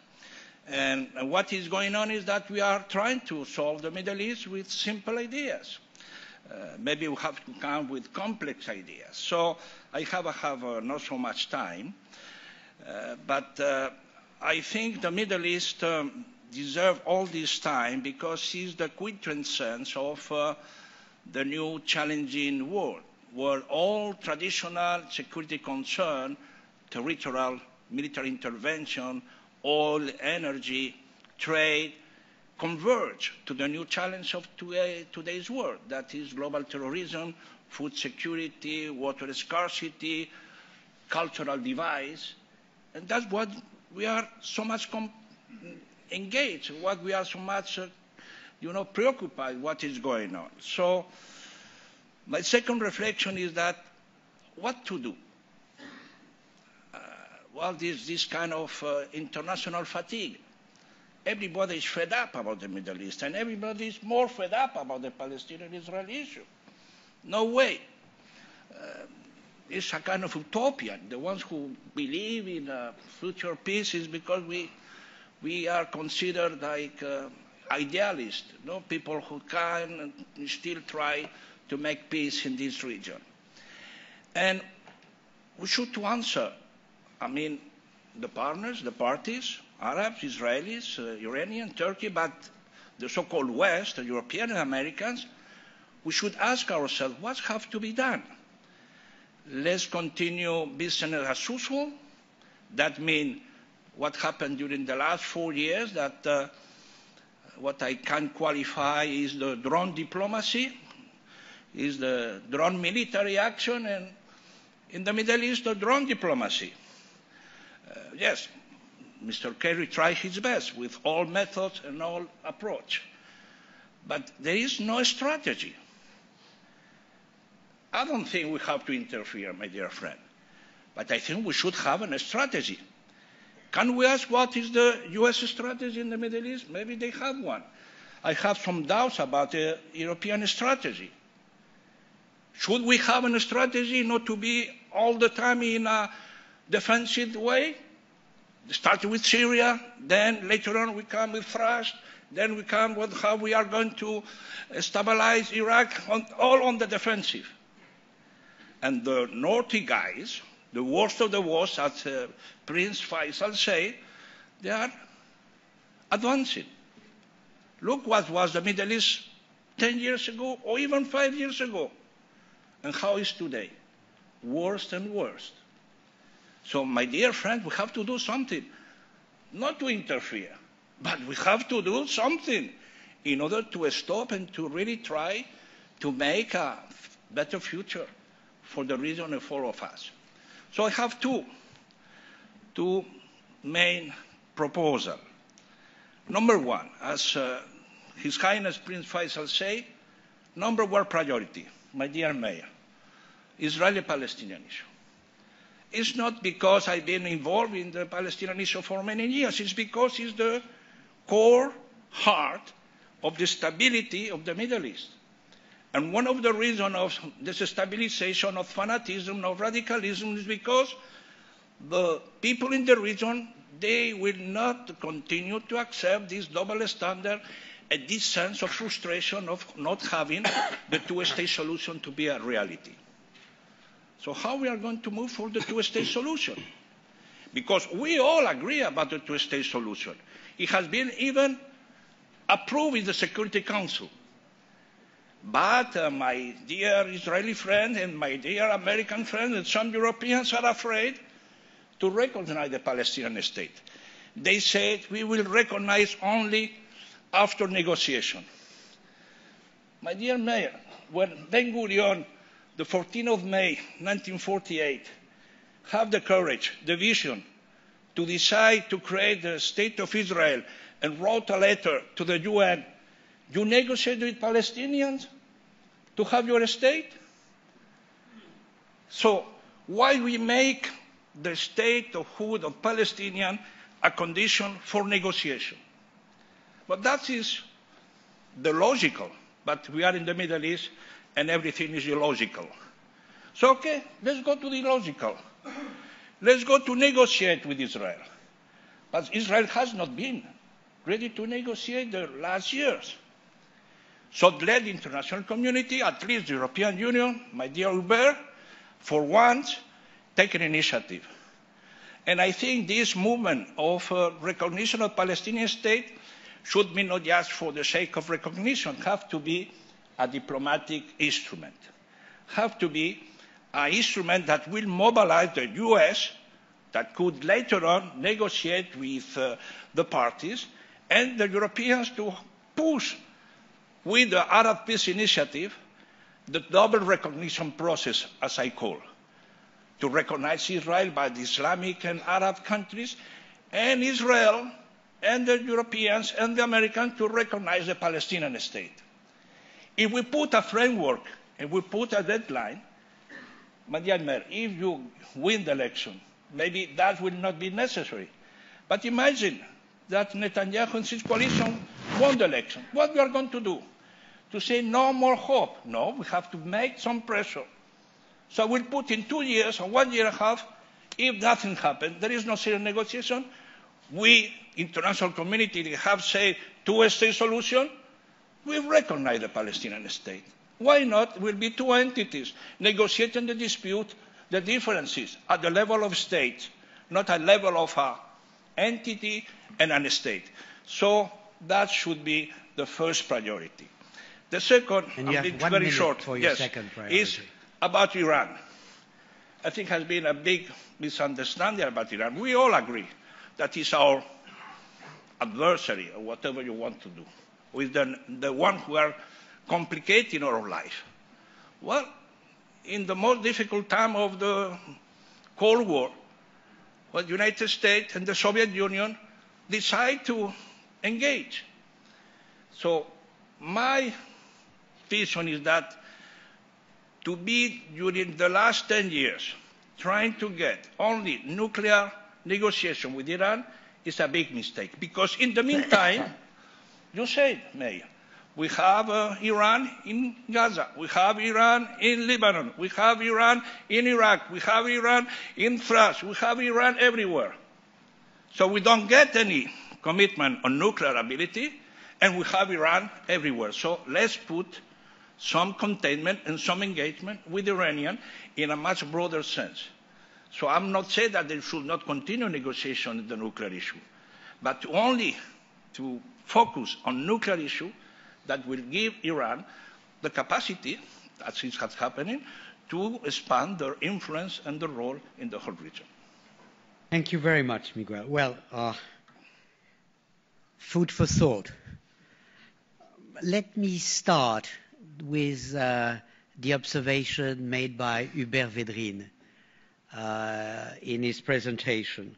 And what is going on is that we are trying to solve the Middle East with simple ideas. Maybe we have to come with complex ideas. So I have not so much time, but I think the Middle East deserves all this time because it's the quintessence of the new challenging world, where all traditional security concerns, territorial, military intervention, oil, energy, trade, converge to the new challenge of today's world, that is global terrorism, food security, water scarcity, cultural divides, and that's what we are so much engaged, what we are so much preoccupied, what is going on. So my second reflection is that what to do? Well, this kind of international fatigue. Everybody is fed up about the Middle East, and everybody is more fed up about the Palestinian-Israeli issue. No way. It's a kind of utopia. The ones who believe in future peace is because we are considered like idealists, people who can still try to make peace in this region. And we should answer, the partners, the parties, Arabs, Israelis, Iranian, Turkey, but the so-called West, the European and Americans, we should ask ourselves, what has to be done? Let's continue business as usual. That means what happened during the last 4 years, that what I can qualify is the drone diplomacy, is the drone military action, and in the Middle East, the drone diplomacy. Yes, Mr. Kerry tried his best with all methods and all approach. But there is no strategy. I don't think we have to interfere, my dear friend. But I think we should have a strategy. Can we ask what is the U.S. strategy in the Middle East? Maybe they have one. I have some doubts about the European strategy. Should we have a strategy not to be all the time in a defensive way? Start with Syria, then later on we come with thrust, then we come with how we are going to stabilize Iraq, all on the defensive. And the naughty guys, the worst of the worst, as Prince Faisal said, they are advancing. Look what was the Middle East 10 years ago, or even 5 years ago, and how is today. Worse and worse. So, my dear friend, we have to do something. Not to interfere, but we have to do something in order to stop and to really try to make a better future for the region and for all of us. So I have two main proposals. Number one, as His Highness Prince Faisal said, number one priority, my dear Mayor, Israeli-Palestinian issue. It's not because I've been involved in the Palestinian issue for many years. It's because it's the core heart of the stability of the Middle East. And one of the reasons of destabilization, of fanatism, of radicalism is because the people in the region, they will not continue to accept this double standard and this sense of frustration of not having the two-state solution to be a reality. So how we are going to move for the two-state solution? Because we all agree about the two-state solution. It has been even approved in the Security Council. But my dear Israeli friend and my dear American friend and some Europeans are afraid to recognize the Palestinian state. They said we will recognize only after negotiation. My dear Mayor, when Ben-Gurion, the 14th of May, 1948, have the courage, the vision, to decide to create the State of Israel and wrote a letter to the UN, you negotiate with Palestinians to have your state? So why we make the statehood of Palestinian a condition for negotiation? But that is the logical, but we are in the Middle East and everything is illogical. So, okay, let's go to the illogical. Let's go to negotiate with Israel. But Israel has not been ready to negotiate the last years. So let the international community, at least the European Union, my dear Hubert, for once, take an initiative. And I think this movement of recognition of Palestinian state should be not just for the sake of recognition, have to be a diplomatic instrument. Have to be an instrument that will mobilize the US, that could later on negotiate with the parties, and the Europeans to push with the Arab Peace Initiative the double recognition process, as I call, to recognize Israel by the Islamic and Arab countries, and Israel and the Europeans and the Americans to recognize the Palestinian state. If we put a framework and we put a deadline, Mayor, if you win the election, maybe that will not be necessary. But imagine that Netanyahu and his coalition won the election. What we are going to do? To say no more hope? No, we have to make some pressure. So we'll put in 2 years or 1 year and a half. If nothing happens, there is no serious negotiation. We, international community, have said two-state solution. We recognize the Palestinian state. Why not? It will be two entities negotiating the dispute, the differences at the level of states, not at the level of an entity and a state. So that should be the first priority. The second, and you have 1 very minute short, for your second priority. Is about Iran. I think has been a big misunderstanding about Iran. We all agree that is our adversary, or whatever you want to do, with the one who are complicating our life. Well, in the most difficult time of the Cold War, when the United States and the Soviet Union decide to engage. So my vision is that to be, during the last 10 years, trying to get only nuclear negotiation with Iran is a big mistake. Because in the meantime, you said, Mayor, we have Iran in Gaza, we have Iran in Lebanon, we have Iran in Iraq, we have Iran in France, we have Iran everywhere. So we don't get any commitment on nuclear ability, and we have Iran everywhere. So let's put some containment and some engagement with the Iranian in a much broader sense. So I'm not saying that they should not continue negotiation on the nuclear issue, but only to focus on nuclear issue that will give Iran the capacity, as is happening, to expand their influence and their role in the whole region. Thank you very much, Miguel. Well, food for thought. Let me start with the observation made by Hubert Védrine in his presentation.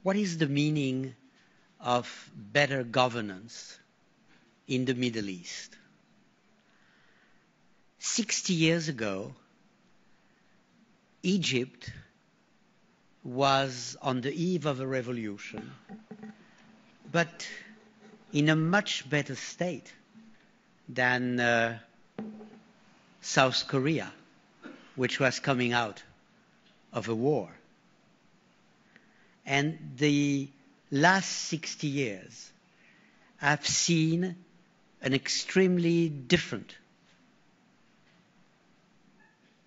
What is the meaning of better governance in the Middle East? 60 years ago, Egypt was on the eve of a revolution, but in a much better state than South Korea, which was coming out of a war. And the last 60 years have seen an extremely different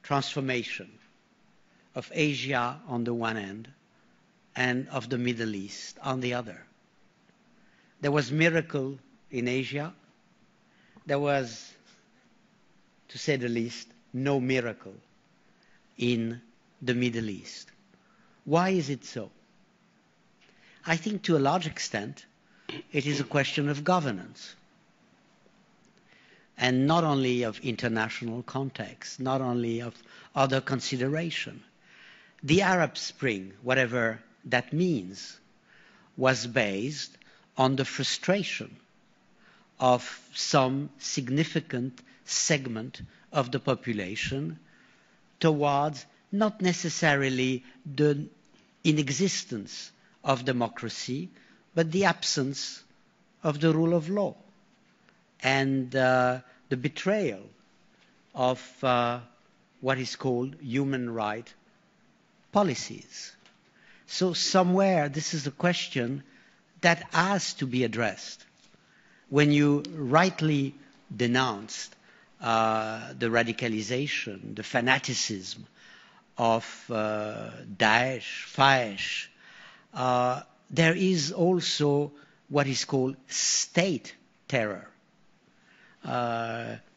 transformation of Asia on the one hand and of the Middle East on the other. There was miracle in Asia. There was, to say the least, no miracle in the Middle East. Why is it so? I think to a large extent it is a question of governance, and not only of international context, not only of other consideration. The Arab Spring, whatever that means, was based on the frustration of some significant segment of the population towards not necessarily the inexistence of democracy, but the absence of the rule of law and the betrayal of what is called human rights policies. So somewhere this is a question that has to be addressed. When you rightly denounced the radicalization, the fanaticism of Daesh, there is also what is called state terror.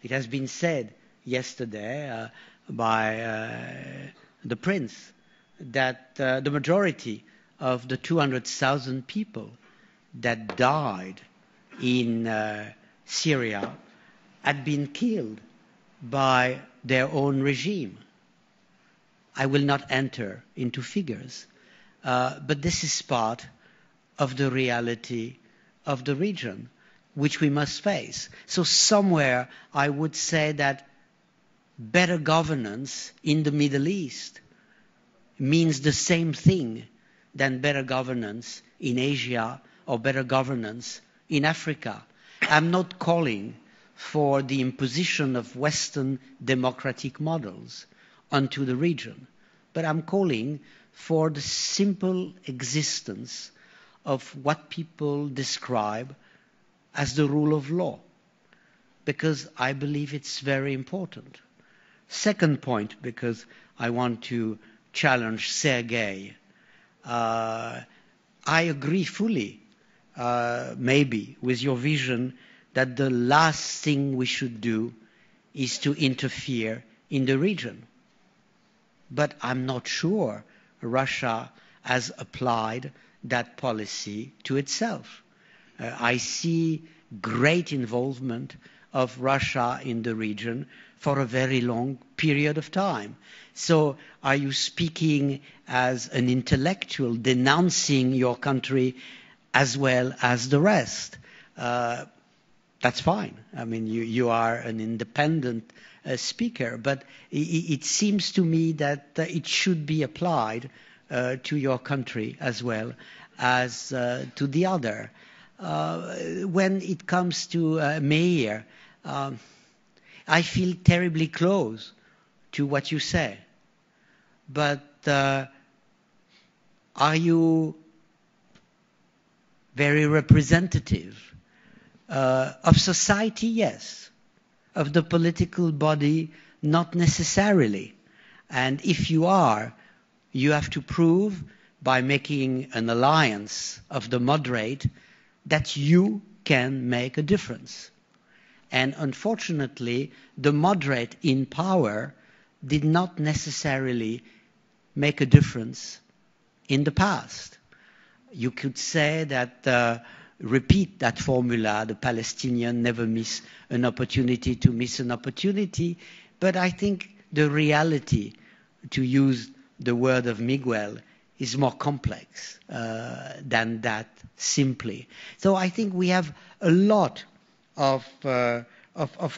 It has been said yesterday by the Prince that the majority of the 200,000 people that died in Syria had been killed by their own regime. I will not enter into figures, but this is part of the reality of the region, which we must face. So somewhere I would say that better governance in the Middle East means the same thing than better governance in Asia or better governance in Africa. I'm not calling for the imposition of Western democratic models onto the region, but I'm calling for the simple existence of what people describe as the rule of law, because I believe it's very important. Second point, because I want to challenge Sergei, I agree fully, maybe, with your vision that the last thing we should do is to interfere in the region. But I'm not sure Russia has applied that policy to itself. I see great involvement of Russia in the region for a very long period of time. So are you speaking as an intellectual denouncing your country as well as the rest? That's fine. I mean, you are an independent speaker, but it seems to me that it should be applied to your country as well as to the other. When it comes to Meir, I feel terribly close to what you say. But are you very representative of society? Yes. Of the political body? Not necessarily. And if you are, you have to prove by making an alliance of the moderate that you can make a difference. And unfortunately, the moderate in power did not necessarily make a difference in the past. You could say that, repeat that formula, the Palestinians never miss an opportunity to miss an opportunity, but I think the reality, to use the word of Miguel, is more complex than that simply. So I think we have a lot of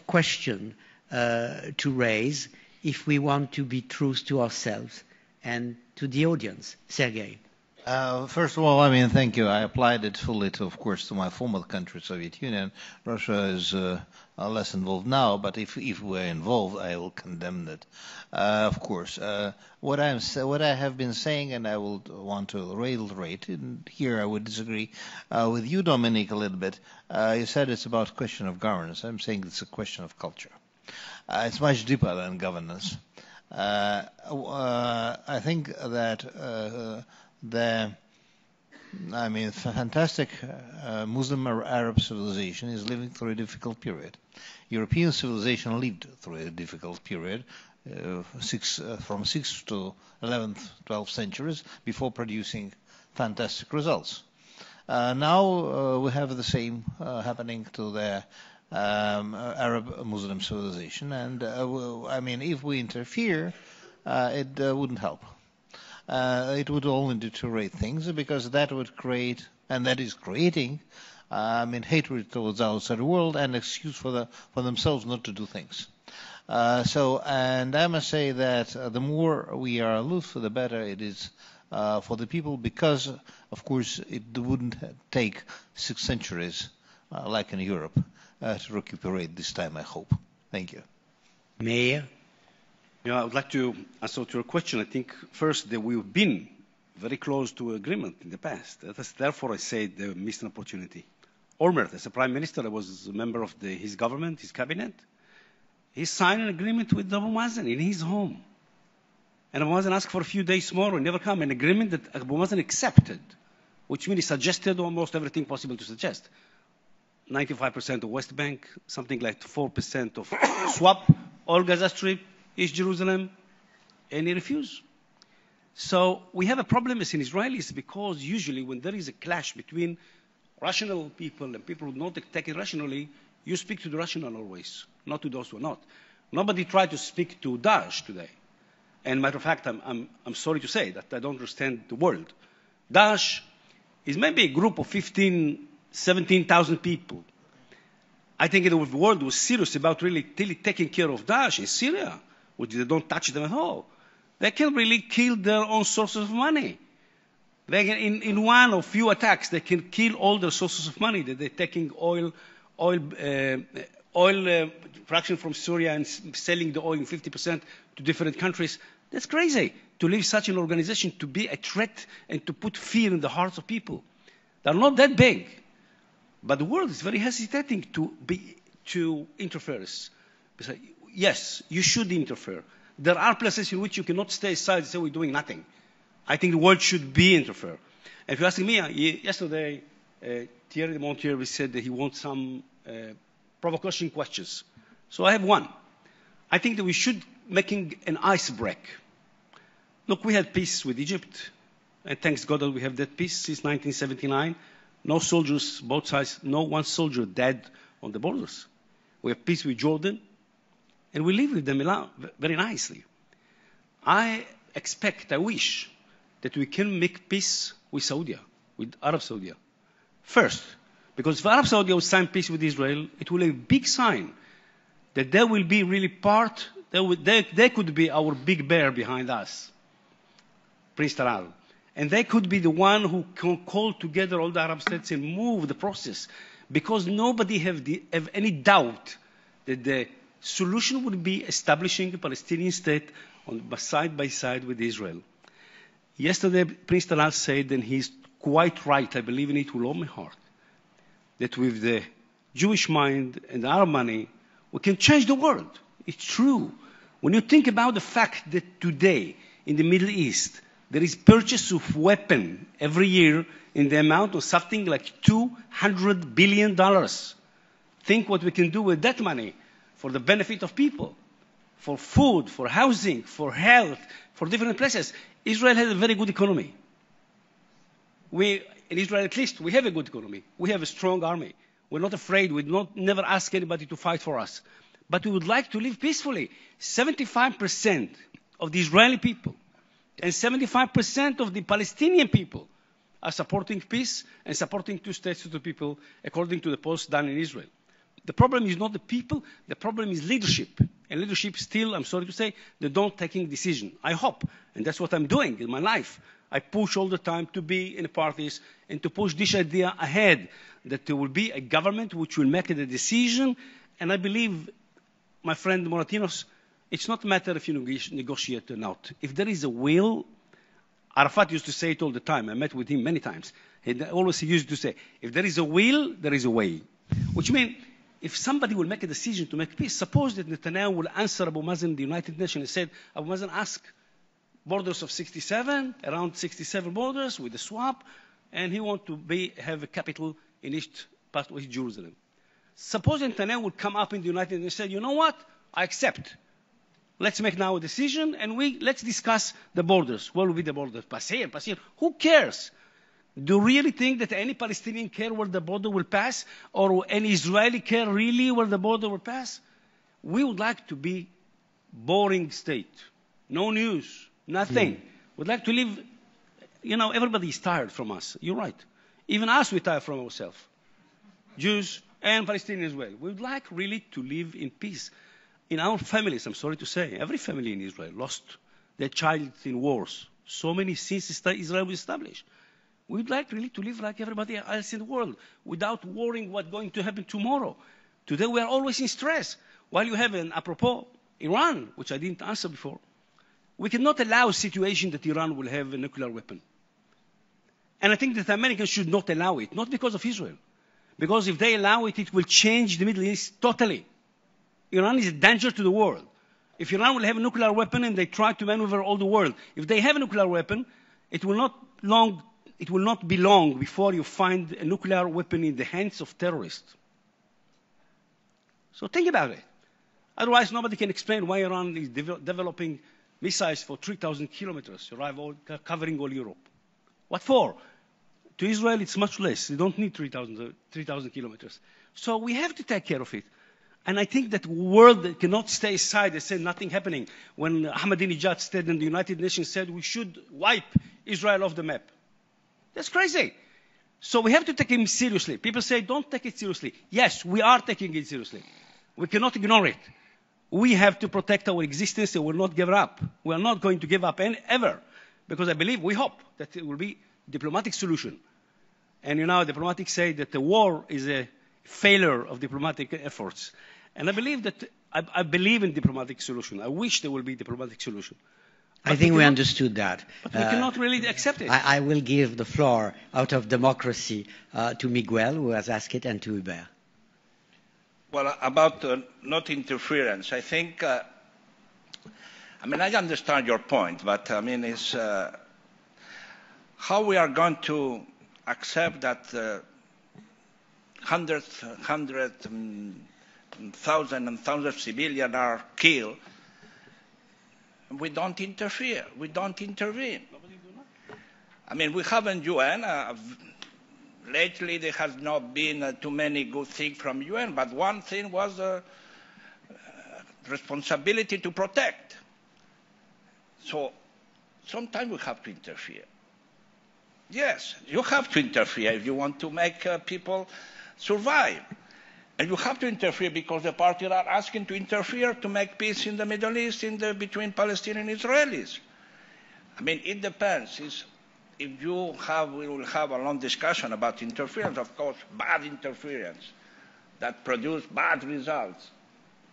question to raise if we want to be true to ourselves and to the audience. Sergei. First of all, I mean, thank you. I applied it fully to, of course, to my former country, Soviet Union. Russia is less involved now, but if we're involved, I will condemn it. Of course, what I have been saying, and I will want to reiterate, and here I would disagree with you, Dominic, a little bit. You said it's about a question of governance. I'm saying it's a question of culture. It's much deeper than governance. I think that fantastic Muslim Arab civilization is living through a difficult period. European civilization lived through a difficult period, from 6th to 11th, 12th centuries, before producing fantastic results. Now we have the same happening to the Arab Muslim civilization, and if we interfere, it wouldn't help. It would only deteriorate things, because that would create, and that is creating, hatred towards the outside world and excuse for themselves not to do things. And I must say that the more we are aloof, the better it is for the people, because, of course, it wouldn't take 6 centuries, like in Europe, to recuperate this time, I hope. Thank you. Meir? Yeah, I would like to answer to your question. I think first that we've been very close to agreement in the past. Therefore, I say they missed an opportunity. Olmert, as a prime minister, I was a member of his government, his cabinet. He signed an agreement with Abu Mazen in his home. And Abu Mazen asked for a few days more, and never come. An agreement that Abu Mazen accepted, which means he suggested almost everything possible to suggest. 95% of West Bank, something like 4% of swap, all Gaza Strip, East Jerusalem, and he refused. So we have a problem as in Israelis because usually when there is a clash between rational people and people who don't take it rationally, you speak to the rational always, not to those who are not. Nobody tried to speak to Daesh today. And matter of fact, I'm sorry to say that I don't understand the world. Daesh is maybe a group of 15, 17,000 people. I think if the world was serious about really taking care of Daesh in Syria, which they don't touch them at all, they can really kill their own sources of money. They can, in one or few attacks, they can kill all their sources of money. That they're taking oil fraction from Syria and selling the oil in 50% to different countries. That's crazy to leave such an organization to be a threat and to put fear in the hearts of people. They're not that big, but the world is very hesitating to interfere. Yes, you should interfere. There are places in which you cannot stay aside and say we're doing nothing. I think the world should be interfere. If you're asking me, yesterday, Thierry de Montier said that he wants some provocation questions. So I have one. I think that we should making an ice break. Look, we had peace with Egypt, and thanks God that we have that peace since 1979. No soldiers, both sides, no one soldier dead on the borders. We have peace with Jordan, and we live with them very nicely. I wish that we can make peace with Saudi, with Arab Saudi. First, because if Arab Saudi will sign peace with Israel, it will be a big sign that they will be really part, they could be our big bear behind us, Prince Talal. And they could be the one who can call together all the Arab states and move the process. Because nobody have any doubt that the solution would be establishing a Palestinian state side by side with Israel. Yesterday, Prince Talal said, and he's quite right, I believe in it with all my heart, that with the Jewish mind and the Arab money, we can change the world. It's true. When you think about the fact that today in the Middle East, there is purchase of weapon every year in the amount of something like $200 billion. Think what we can do with that money for the benefit of people, for food, for housing, for health, for different places. Israel has a very good economy. In Israel, at least, we have a good economy. We have a strong army. We're not afraid. We never ask anybody to fight for us. But we would like to live peacefully. 75% of the Israeli people and 75% of the Palestinian people are supporting peace and supporting two states to the people, according to the polls done in Israel. The problem is not the people. The problem is leadership. And leadership still, I'm sorry to say, they don't taking decision. I hope, and that's what I'm doing in my life. I push all the time to be in the parties and to push this idea ahead, that there will be a government which will make a decision. And I believe, my friend Moratinos, it's not a matter if you negotiate or not. If there is a will, Arafat used to say it all the time. I met with him many times. He always used to say, if there is a will, there is a way. Which means, if somebody will make a decision to make peace, suppose that Netanyahu will answer Abu Mazen in the United Nations and said, Abu Mazen asked borders of 67, around 67 borders with a swap, and he wants to have a capital in east part of Jerusalem. Suppose Netanyahu would come up in the United Nations and say, you know what, I accept. Let's make now a decision, and let's discuss the borders. What will be the borders? Pasir. Who cares? Do you really think that any Palestinian care where the border will pass, or any Israeli care really where the border will pass? We would like to be boring state. No news, nothing. We'd like to live, everybody is tired from us. You're right. Even us, we're tired from ourselves. Jews and Palestinians as well. We would like really to live in peace. In our families, I'm sorry to say, every family in Israel lost their child in wars. So many since Israel was established. We'd like really to live like everybody else in the world without worrying what's going to happen tomorrow. Today we are always in stress. While you have apropos, Iran, which I didn't answer before, we cannot allow a situation that Iran will have a nuclear weapon. And I think that Americans should not allow it, not because of Israel. Because if they allow it, it will change the Middle East totally. Iran is a danger to the world. If Iran will have a nuclear weapon and they try to maneuver all the world, if they have a nuclear weapon, it will not be long before you find a nuclear weapon in the hands of terrorists. So think about it. Otherwise, nobody can explain why Iran is developing missiles for 3,000 kilometers, covering all Europe. What for? To Israel, it's much less. They don't need 3,000 kilometers. So we have to take care of it. And I think that the world cannot stay aside and say nothing happening. When Ahmadinejad said in the United Nations said we should wipe Israel off the map. That's crazy. So we have to take him seriously. People say don't take it seriously. Yes, we are taking it seriously. We cannot ignore it. We have to protect our existence and will not give up. We are not going to give up ever. Because I believe, we hope that it will be a diplomatic solution. And you know, diplomatics say that the war is a failure of diplomatic efforts. And I believe that, I believe in diplomatic solution. I wish there will be a diplomatic solution. But I think we understood that. But we cannot really accept it. I will give the floor out of democracy to Miguel, who has asked it, and to Hubert. Well, about not interference, I think, I understand your point, but it's how we are going to accept that hundreds and thousands of civilians are killed. We don't interfere. We don't intervene. We have in UN. Lately, there has not been too many good things from UN, but one thing was responsibility to protect. So sometimes we have to interfere. Yes, you have to interfere if you want to make people survive. And you have to interfere because the parties are asking to interfere to make peace in the Middle East between Palestinians and Israelis. It depends. We will have a long discussion about interference, of course, bad interference that produce bad results.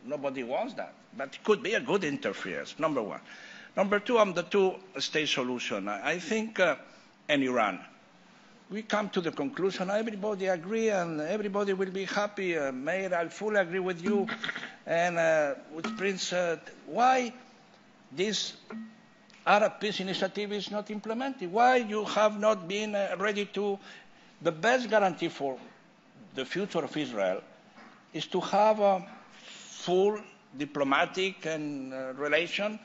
Nobody wants that, but it could be a good interference, number one. Number two, on the two-state solution, I think in Iran, we come to the conclusion, everybody agree and everybody will be happy. Mayor, I fully agree with you. And with Prince, why this Arab peace initiative is not implemented? Why you have not been ready to? The best guarantee for the future of Israel is to have a full diplomatic and relation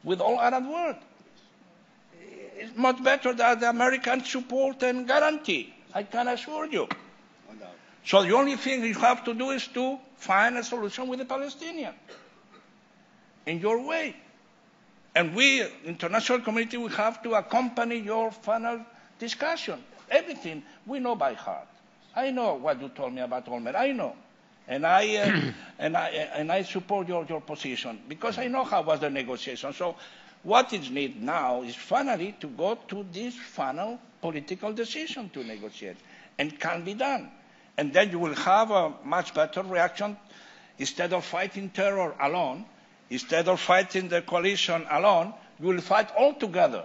with all Arab world. It's much better than the American support and guarantee, I can assure you. So the only thing you have to do is to find a solution with the Palestinians in your way. And we, international community, we have to accompany your final discussion. Everything we know by heart. I know what you told me about Olmert. I know. And I support your position because I know how was the negotiation. So what is needed now is finally to go to this final political decision to negotiate. And can be done. And then you will have a much better reaction. Instead of fighting terror alone, instead of fighting the coalition alone, you will fight all together.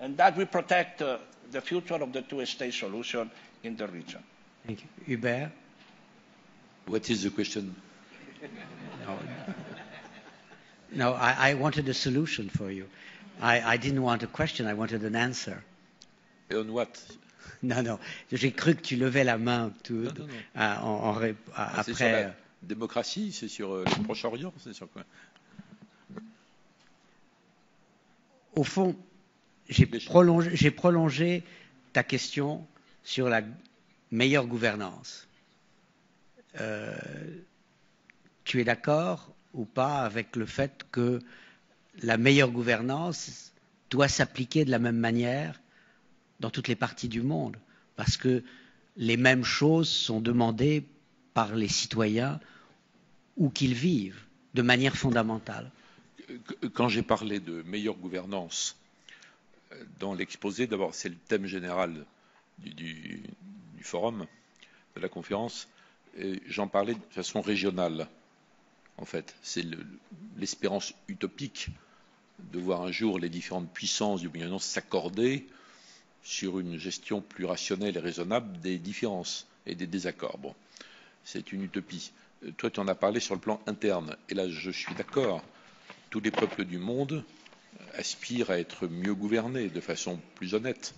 And that will protect the future of the two-state solution in the region. Thank you. Hubert? What is the question? No, I wanted a solution for you. I didn't want a question, I wanted an answer. Et on what? Non, j'ai cru que tu levais la main après. C'est sur la démocratie, c'est sur le Proche-Orient, c'est sur quoi? Au fond, j'ai prolongé ta question sur la meilleure gouvernance. Tu es d'accord ou pas avec le fait que la meilleure gouvernance doit s'appliquer de la même manière dans toutes les parties du monde, parce que les mêmes choses sont demandées par les citoyens où qu'ils vivent, de manière fondamentale. Quand j'ai parlé de meilleure gouvernance dans l'exposé, d'abord c'est le thème général du forum, de la conférence, et j'en parlais de façon régionale. En fait, c'est l'espérance utopique de voir un jour les différentes puissances du Moyen-Orient s'accorder sur une gestion plus rationnelle et raisonnable des différences et des désaccords. Bon, c'est une utopie. Toi, tu en as parlé sur le plan interne. Et là, je suis d'accord. Tous les peuples du monde aspirent à être mieux gouvernés de façon plus honnête,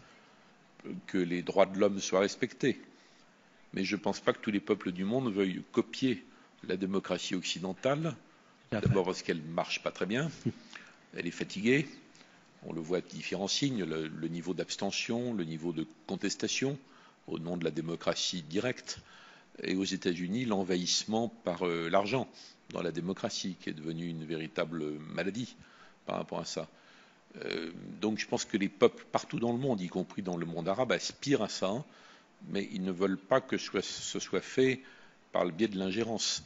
que les droits de l'homme soient respectés. Mais je ne pense pas que tous les peuples du monde veuillent copier la démocratie occidentale, d'abord parce qu'elle ne marche pas très bien, elle est fatiguée, on le voit à différents signes, le niveau d'abstention, le niveau de contestation au nom de la démocratie directe, et aux États-Unis, l'envahissement par l'argent dans la démocratie, qui est devenue une véritable maladie par rapport à ça. Donc je pense que les peuples partout dans le monde, y compris dans le monde arabe, aspirent à ça, mais ils ne veulent pas que ce soit fait par le biais de l'ingérence.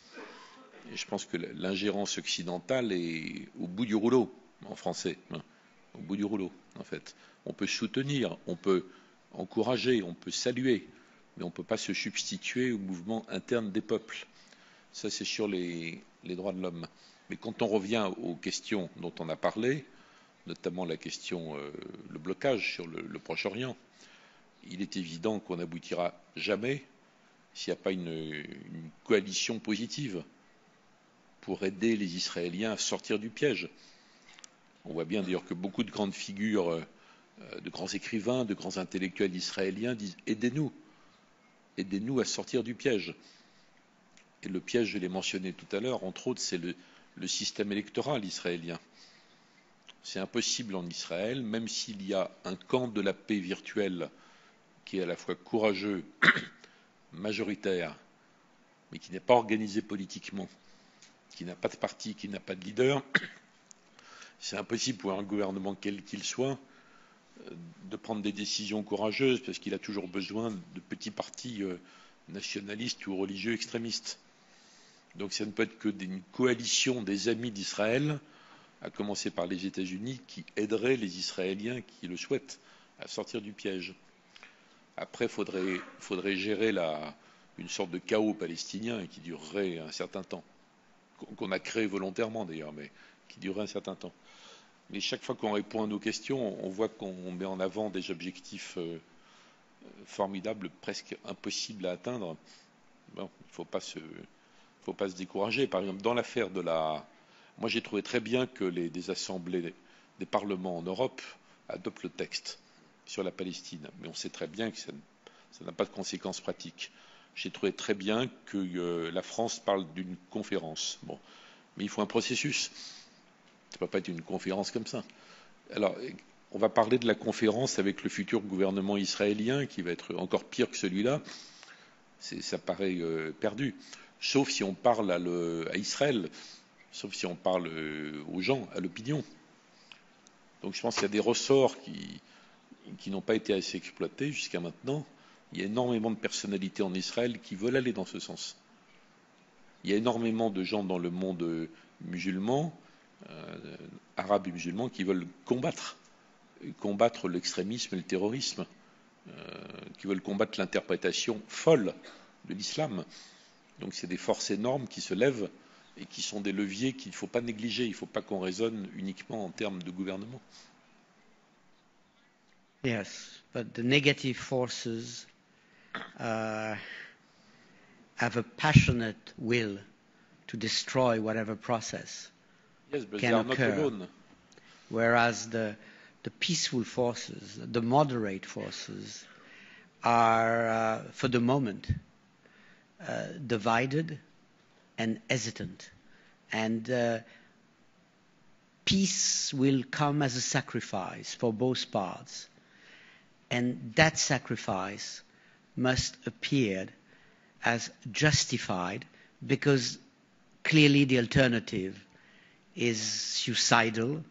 Et je pense que l'ingérence occidentale est au bout du rouleau, en français, hein, au bout du rouleau, en fait. On peut soutenir, on peut encourager, on peut saluer, mais on ne peut pas se substituer au mouvement interne des peuples. Ça, c'est sur les droits de l'homme. Mais quand on revient aux questions dont on a parlé, notamment la question, le blocage sur le Proche-Orient, il est évident qu'on n'aboutira jamais s'il n'y a pas une coalition positive pour aider les Israéliens à sortir du piège. On voit bien d'ailleurs que beaucoup de grandes figures, de grands écrivains, de grands intellectuels israéliens disent « aidez-nous, aidez-nous à sortir du piège ». Et le piège, je l'ai mentionné tout à l'heure, entre autres, c'est le système électoral israélien. C'est impossible en Israël, même s'il y a un camp de la paix virtuel qui est à la fois courageux, majoritaire, mais qui n'est pas organisé politiquement, qui n'a pas de parti, qui n'a pas de leader. C'est impossible pour un gouvernement quel qu'il soit de prendre des décisions courageuses parce qu'il a toujours besoin de petits partis nationalistes ou religieux extrémistes. Donc ça ne peut être que une coalition des amis d'Israël, à commencer par les États-Unis, qui aiderait les Israéliens qui le souhaitent à sortir du piège. Après, il faudrait gérer une sorte de chaos palestinien qui durerait un certain temps, qu'on a créé volontairement d'ailleurs, mais qui durerait un certain temps. Mais chaque fois qu'on répond à nos questions, on voit qu'on met en avant des objectifs formidables, presque impossibles à atteindre. Bon, il ne faut pas se décourager. Par exemple, dans l'affaire de moi j'ai trouvé très bien que des assemblées, des parlements en Europe adoptent le texte sur la Palestine. Mais on sait très bien que ça n'a pas de conséquences pratiques. J'ai trouvé très bien que la France parle d'une conférence. Bon, mais il faut un processus. Ça ne peut pas être une conférence comme ça. Alors, on va parler de la conférence avec le futur gouvernement israélien, qui va être encore pire que celui-là. Ça paraît perdu. Sauf si on parle à Israël, sauf si on parle aux gens, à l'opinion. Donc je pense qu'il y a des ressorts qui n'ont pas été assez exploités jusqu'à maintenant. Il y a énormément de personnalités en Israël qui veulent aller dans ce sens. Il y a énormément de gens dans le monde musulman, arabe et musulman, qui veulent combattre l'extrémisme et le terrorisme, qui veulent combattre l'interprétation folle de l'islam. Donc c'est des forces énormes qui se lèvent et qui sont des leviers qu'il ne faut pas négliger. Il ne faut pas qu'on raisonne uniquement en termes de gouvernement. Yes, but the negative forces have a passionate will to destroy whatever process Yes, but can they are not occur. alone. Whereas the peaceful forces, the moderate forces, are, for the moment, divided and hesitant. And peace will come as a sacrifice for both parts. And that sacrifice must appear as justified because clearly the alternative is suicidal,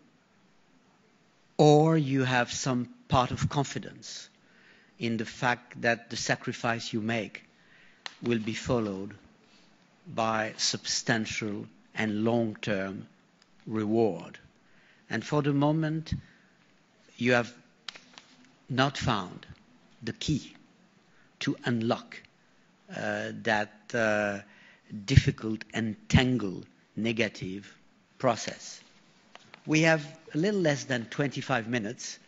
or you have some part of confidence in the fact that the sacrifice you make will be followed by substantial and long-term reward. And for the moment, you have not found the key to unlock that difficult and tangled negative process. We have a little less than 25 minutes,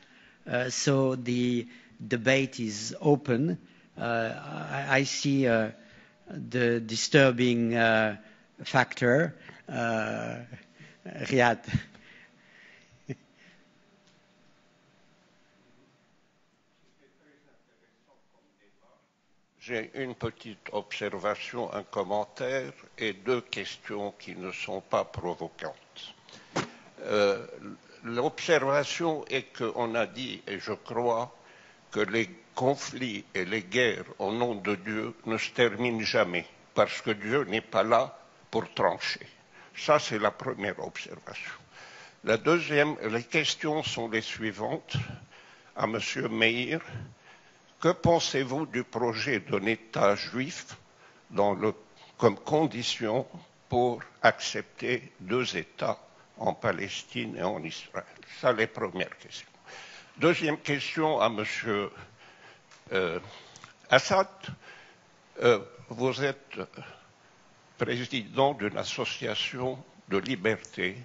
so the debate is open. I see the disturbing factor. Riyad. J'ai une petite observation, un commentaire et deux questions qui ne sont pas provocantes. L'observation est qu'on a dit, et je crois, que les conflits et les guerres au nom de Dieu ne se terminent jamais, parce que Dieu n'est pas là pour trancher. Ça, c'est la première observation. La deuxième, les questions sont les suivantes. À M. Meir, que pensez-vous du projet d'un État juif comme condition pour accepter deux États en Palestine et en Israël? Ça, les premières questions. Deuxième question à M. Assad. Vous êtes président d'une association de liberté.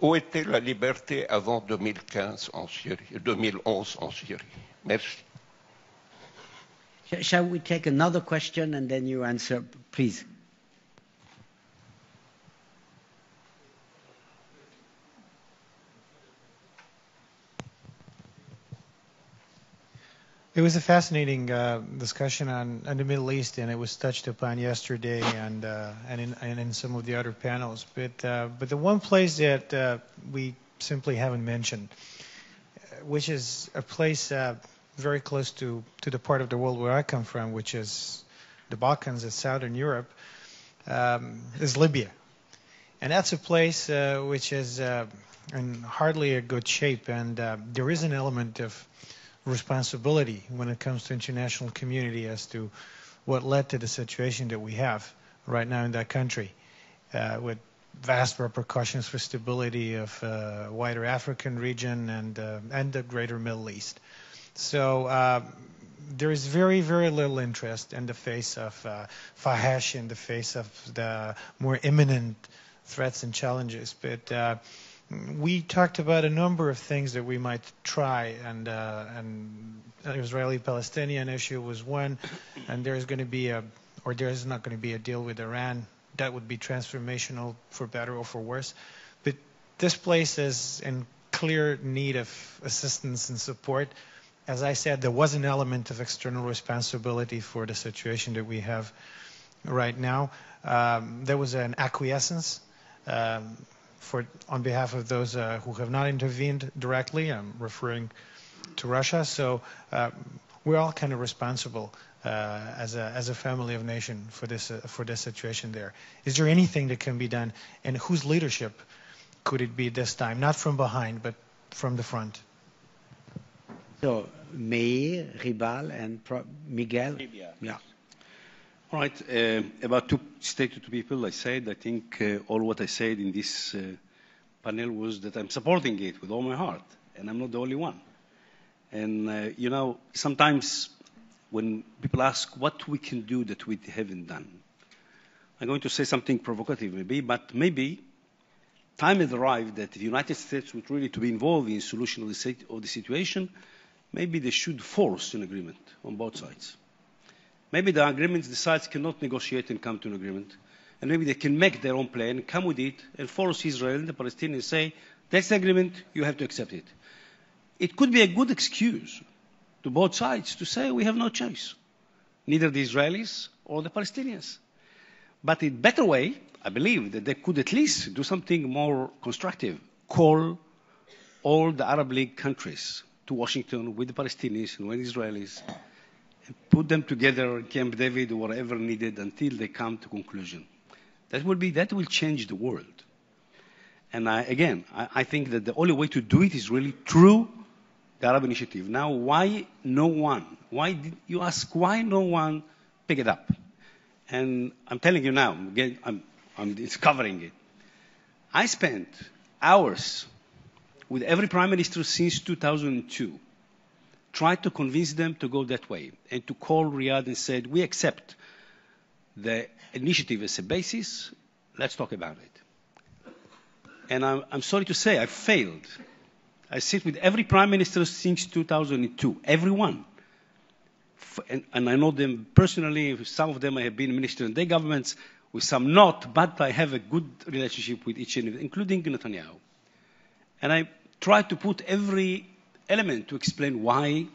Où était la liberté avant 2015 en Syrie, 2011 en Syrie? Merci. Shall we take another question and then you answer, please? It was a fascinating discussion on the Middle East, and it was touched upon yesterday and in some of the other panels. But the one place that we simply haven't mentioned, which is a place very close to the part of the world where I come from, which is the Balkans, it's Southern Europe, is Libya. And that's a place which is in hardly a good shape, and there is an element of responsibility when it comes to international community as to what led to the situation that we have right now in that country, with vast repercussions for stability of wider African region and the greater Middle East. So there is very, very little interest in the face of Fahesh, in the face of the more imminent threats and challenges. But we talked about a number of things that we might try, and the Israeli-Palestinian issue was one, and there's going to be there is not going to be a deal with Iran. That would be transformational for better or for worse. But this place is in clear need of assistance and support. As I said, there was an element of external responsibility for the situation that we have right now. There was an acquiescence on behalf of those who have not intervened directly. I'm referring to Russia. So we're all kind of responsible as a family of nation for this situation there. Is there anything that can be done, and whose leadership could it be this time? Not from behind, but from the front. So Meir, Ribal, and Miguel. Yeah. All right. About to state to people, I think all what I said in this panel was that I'm supporting it with all my heart, and I'm not the only one. And, sometimes when people ask what we can do that we haven't done, I'm going to say something provocative maybe, but maybe time has arrived that the United States would really to be involved in solution of the situation. Maybe they should force an agreement on both sides. Maybe the sides cannot negotiate and come to an agreement. And maybe they can make their own plan, come with it, and force Israel and the Palestinians say, that's the agreement, you have to accept it. It could be a good excuse to both sides to say we have no choice, neither the Israelis or the Palestinians. But in a better way, I believe that they could at least do something more constructive, call all the Arab League countries to Washington with the Palestinians and with the Israelis, and put them together in Camp David or wherever needed until they come to conclusion. That will change the world. And I think that the only way to do it is really through the Arab Initiative. Now, why no one? Why did you ask why no one pick it up? And I'm telling you now, again, I'm discovering it. I spent hours with every prime minister since 2002, tried to convince them to go that way and to call Riyadh and said, we accept the initiative as a basis, let's talk about it. And I'm sorry to say, I failed. I sit with every prime minister since 2002, everyone. And I know them personally, some of them I have been minister in their governments, with some not, but I have a good relationship with each and every, including Netanyahu. And I tried to put every element to explain why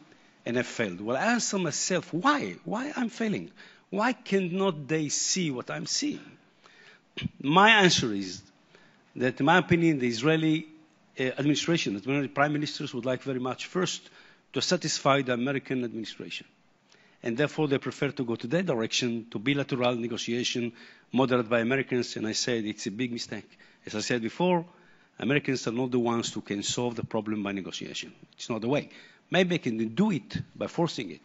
and have failed. Well, I answer myself, why? Why I'm failing? Why cannot they see what I'm seeing? My answer is that, in my opinion, the Israeli administration, the Israeli prime ministers would like very much first to satisfy the American administration. And therefore, they prefer to go to that direction, to bilateral negotiation, moderate by Americans, and I said it's a big mistake. As I said before, Americans are not the ones who can solve the problem by negotiation. It's not the way. Maybe they can do it by forcing it.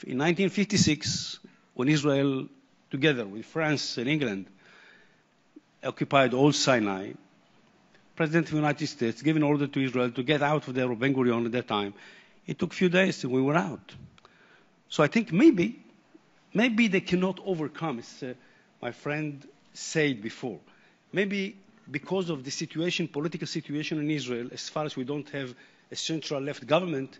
In 1956, when Israel, together with France and England, occupied all Sinai, President of the United States gave an order to Israel to get out of there, Ben Gurion at that time. It took a few days and we were out. So I think maybe they cannot overcome, as my friend said before. Maybe because of the situation, political situation in Israel, as far as we don't have a central left government,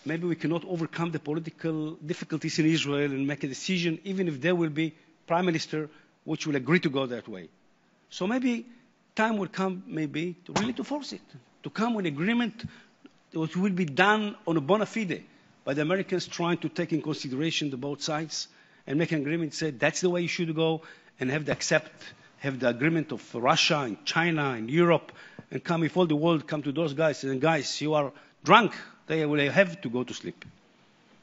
maybe we cannot overcome the political difficulties in Israel and make a decision, even if there will be prime minister which will agree to go that way. So maybe time will come, maybe, to really to force it, to come with an agreement which will be done on a bona fide by the Americans trying to take in consideration the both sides and make an agreement, say that's the way you should go, and have the agreement of Russia and China and Europe, and come, if all the world come to those guys, and guys, you are drunk, they will have to go to sleep.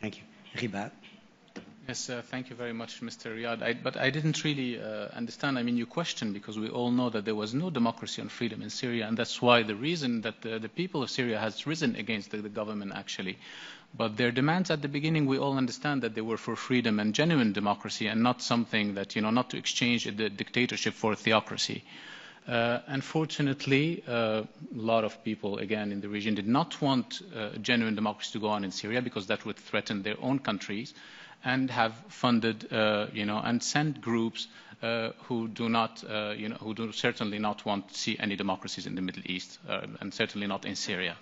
Thank you. Ribal. Yes, thank you very much, Mr. Riyad. But I didn't really understand, your question, because we all know that there was no democracy and freedom in Syria, and that's why the reason that the people of Syria has risen against the government, actually. But their demands at the beginning, we all understand that they were for freedom and genuine democracy, and not something that, not to exchange the dictatorship for theocracy. Unfortunately, a lot of people, again, in the region did not want genuine democracy to go on in Syria, because that would threaten their own countries, and have funded, and sent groups who do not, who do certainly not want to see any democracies in the Middle East, and certainly not in Syria.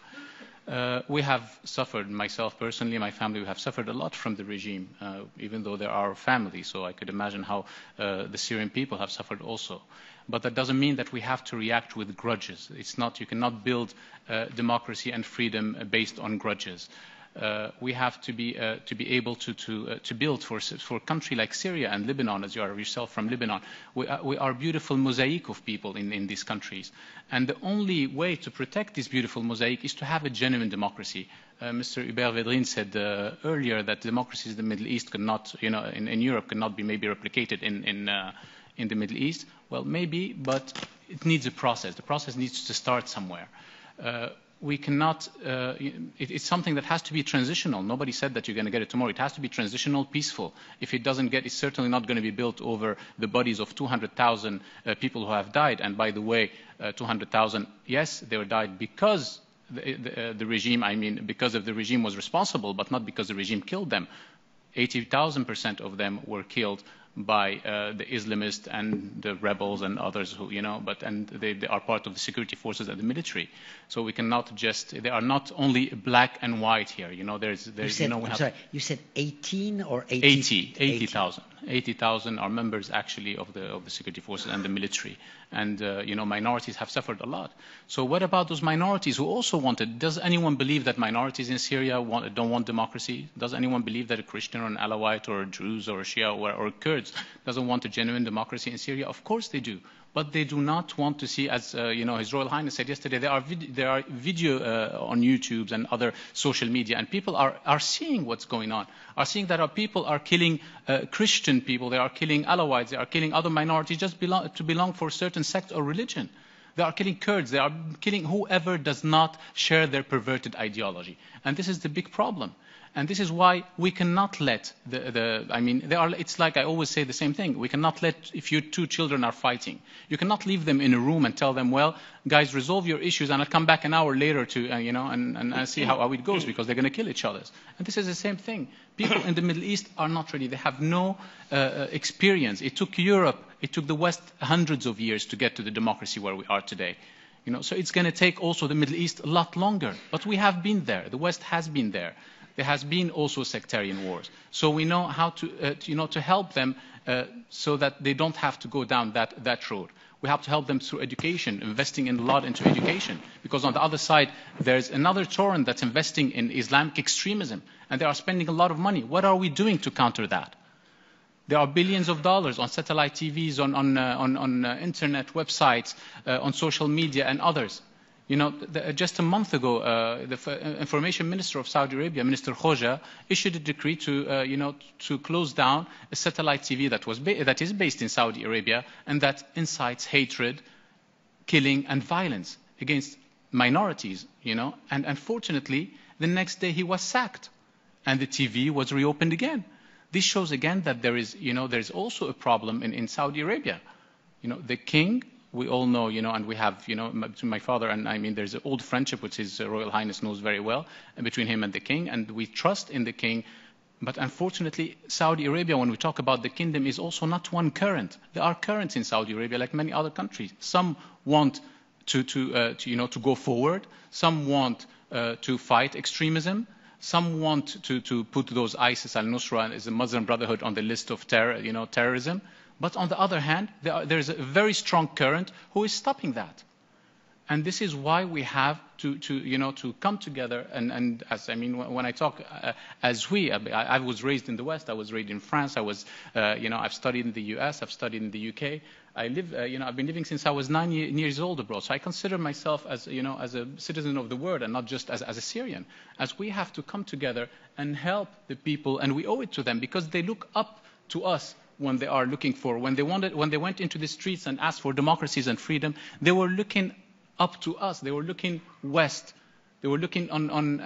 We have suffered, myself personally, my family, we have suffered a lot from the regime, even though they're our family, so I could imagine how the Syrian people have suffered also. But that doesn't mean that we have to react with grudges. It's not, you cannot build democracy and freedom based on grudges. We have to be able to build for a country like Syria and Lebanon, as you are yourself from Lebanon. We are a beautiful mosaic of people in these countries, and the only way to protect this beautiful mosaic is to have a genuine democracy. Mr. Hubert Védrine said earlier that democracies in the Middle East could not, in Europe, could not be maybe replicated in the Middle East. Well, maybe, but it needs a process. The process needs to start somewhere. We cannot, it's something that has to be transitional. Nobody said that you're going to get it tomorrow. It has to be transitional, peaceful. If it doesn't get, it's certainly not going to be built over the bodies of 200,000 people who have died. And by the way, 200,000, yes, they died because the regime, because of the regime was responsible, but not because the regime killed them. 80,000% of them were killed by the Islamists and the rebels and others who, and they are part of the security forces and the military. So we cannot just, they are not only black and white here. There's you said 18 or 80? 80,000. 80,000 are members actually of the security forces and the military. And, minorities have suffered a lot. So what about those minorities who also wanted, does anyone believe that minorities in Syria don't want democracy? Does anyone believe that a Christian or an Alawite or a Druze or a Shia or Kurds doesn't want a genuine democracy in Syria? Of course they do. But they do not want to see, as His Royal Highness said yesterday, there are video on YouTube and other social media, and people are seeing what's going on, are seeing that our people are killing Christian people, they are killing Alawites, they are killing other minorities just to belong for a certain sect or religion. They are killing Kurds, they are killing whoever does not share their perverted ideology. And this is the big problem. And this is why we cannot let it's like I always say the same thing. We cannot let, if your two children are fighting, you cannot leave them in a room and tell them, well, guys, resolve your issues and I'll come back an hour later to, and see how it goes, because they're going to kill each other. And this is the same thing. People in the Middle East are not ready. They have no experience. It took Europe, it took the West hundreds of years to get to the democracy where we are today. So it's going to take also the Middle East a lot longer. But we have been there. The West has been there. There has been also sectarian wars. So we know how to help them so that they don't have to go down that road. We have to help them through education, investing a lot into education. Because on the other side, there's another torrent that's investing in Islamic extremism, and they are spending a lot of money. What are we doing to counter that? There are billions of dollars on satellite TVs, on internet websites, on social media and others. You know, just a month ago, the information minister of Saudi Arabia, Minister Khoja, issued a decree to close down a satellite TV that is based in Saudi Arabia and that incites hatred, killing, and violence against minorities. You know, and unfortunately, the next day he was sacked, and the TV was reopened again. This shows again that there is also a problem in Saudi Arabia. You know, the king. We all know, and we have, between my father and I mean, there's an old friendship which His Royal Highness knows very well, and between him and the king, and we trust in the king. But unfortunately, Saudi Arabia, when we talk about the kingdom, is also not one current. There are currents in Saudi Arabia, like many other countries. Some want to go forward. Some want to fight extremism. Some want to put those ISIS, al-Nusra, as a Muslim Brotherhood on the list of terrorism. But on the other hand, there's a very strong current who is stopping that. And this is why we have to come together. And as I mean, when I talk I was raised in the West. I was raised in France. I've studied in the US. I've studied in the UK. I've been living since I was 9 years old abroad. So I consider myself as a citizen of the world and not just as a Syrian. As we have to come together and help the people, and we owe it to them because they look up to us. When they are looking for, when they went into the streets and asked for democracies and freedom, they were looking up to us. They were looking west. They were looking on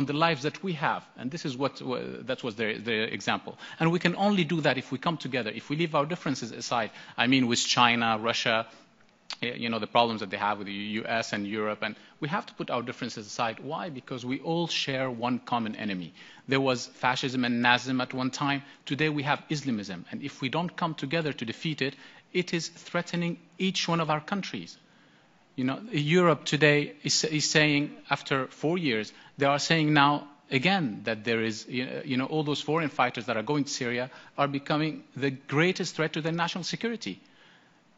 the lives that we have, and this is that was their example. And we can only do that if we come together, if we leave our differences aside. I mean, with China, Russia, the problems that they have with the US and Europe, and we have to put our differences aside. Why? Because we all share one common enemy. There was fascism and Nazism at one time. Today we have Islamism, and if we don't come together to defeat it, it is threatening each one of our countries. Europe today is saying, after 4 years, they are saying now again that there is, all those foreign fighters that are going to Syria are becoming the greatest threat to their national security.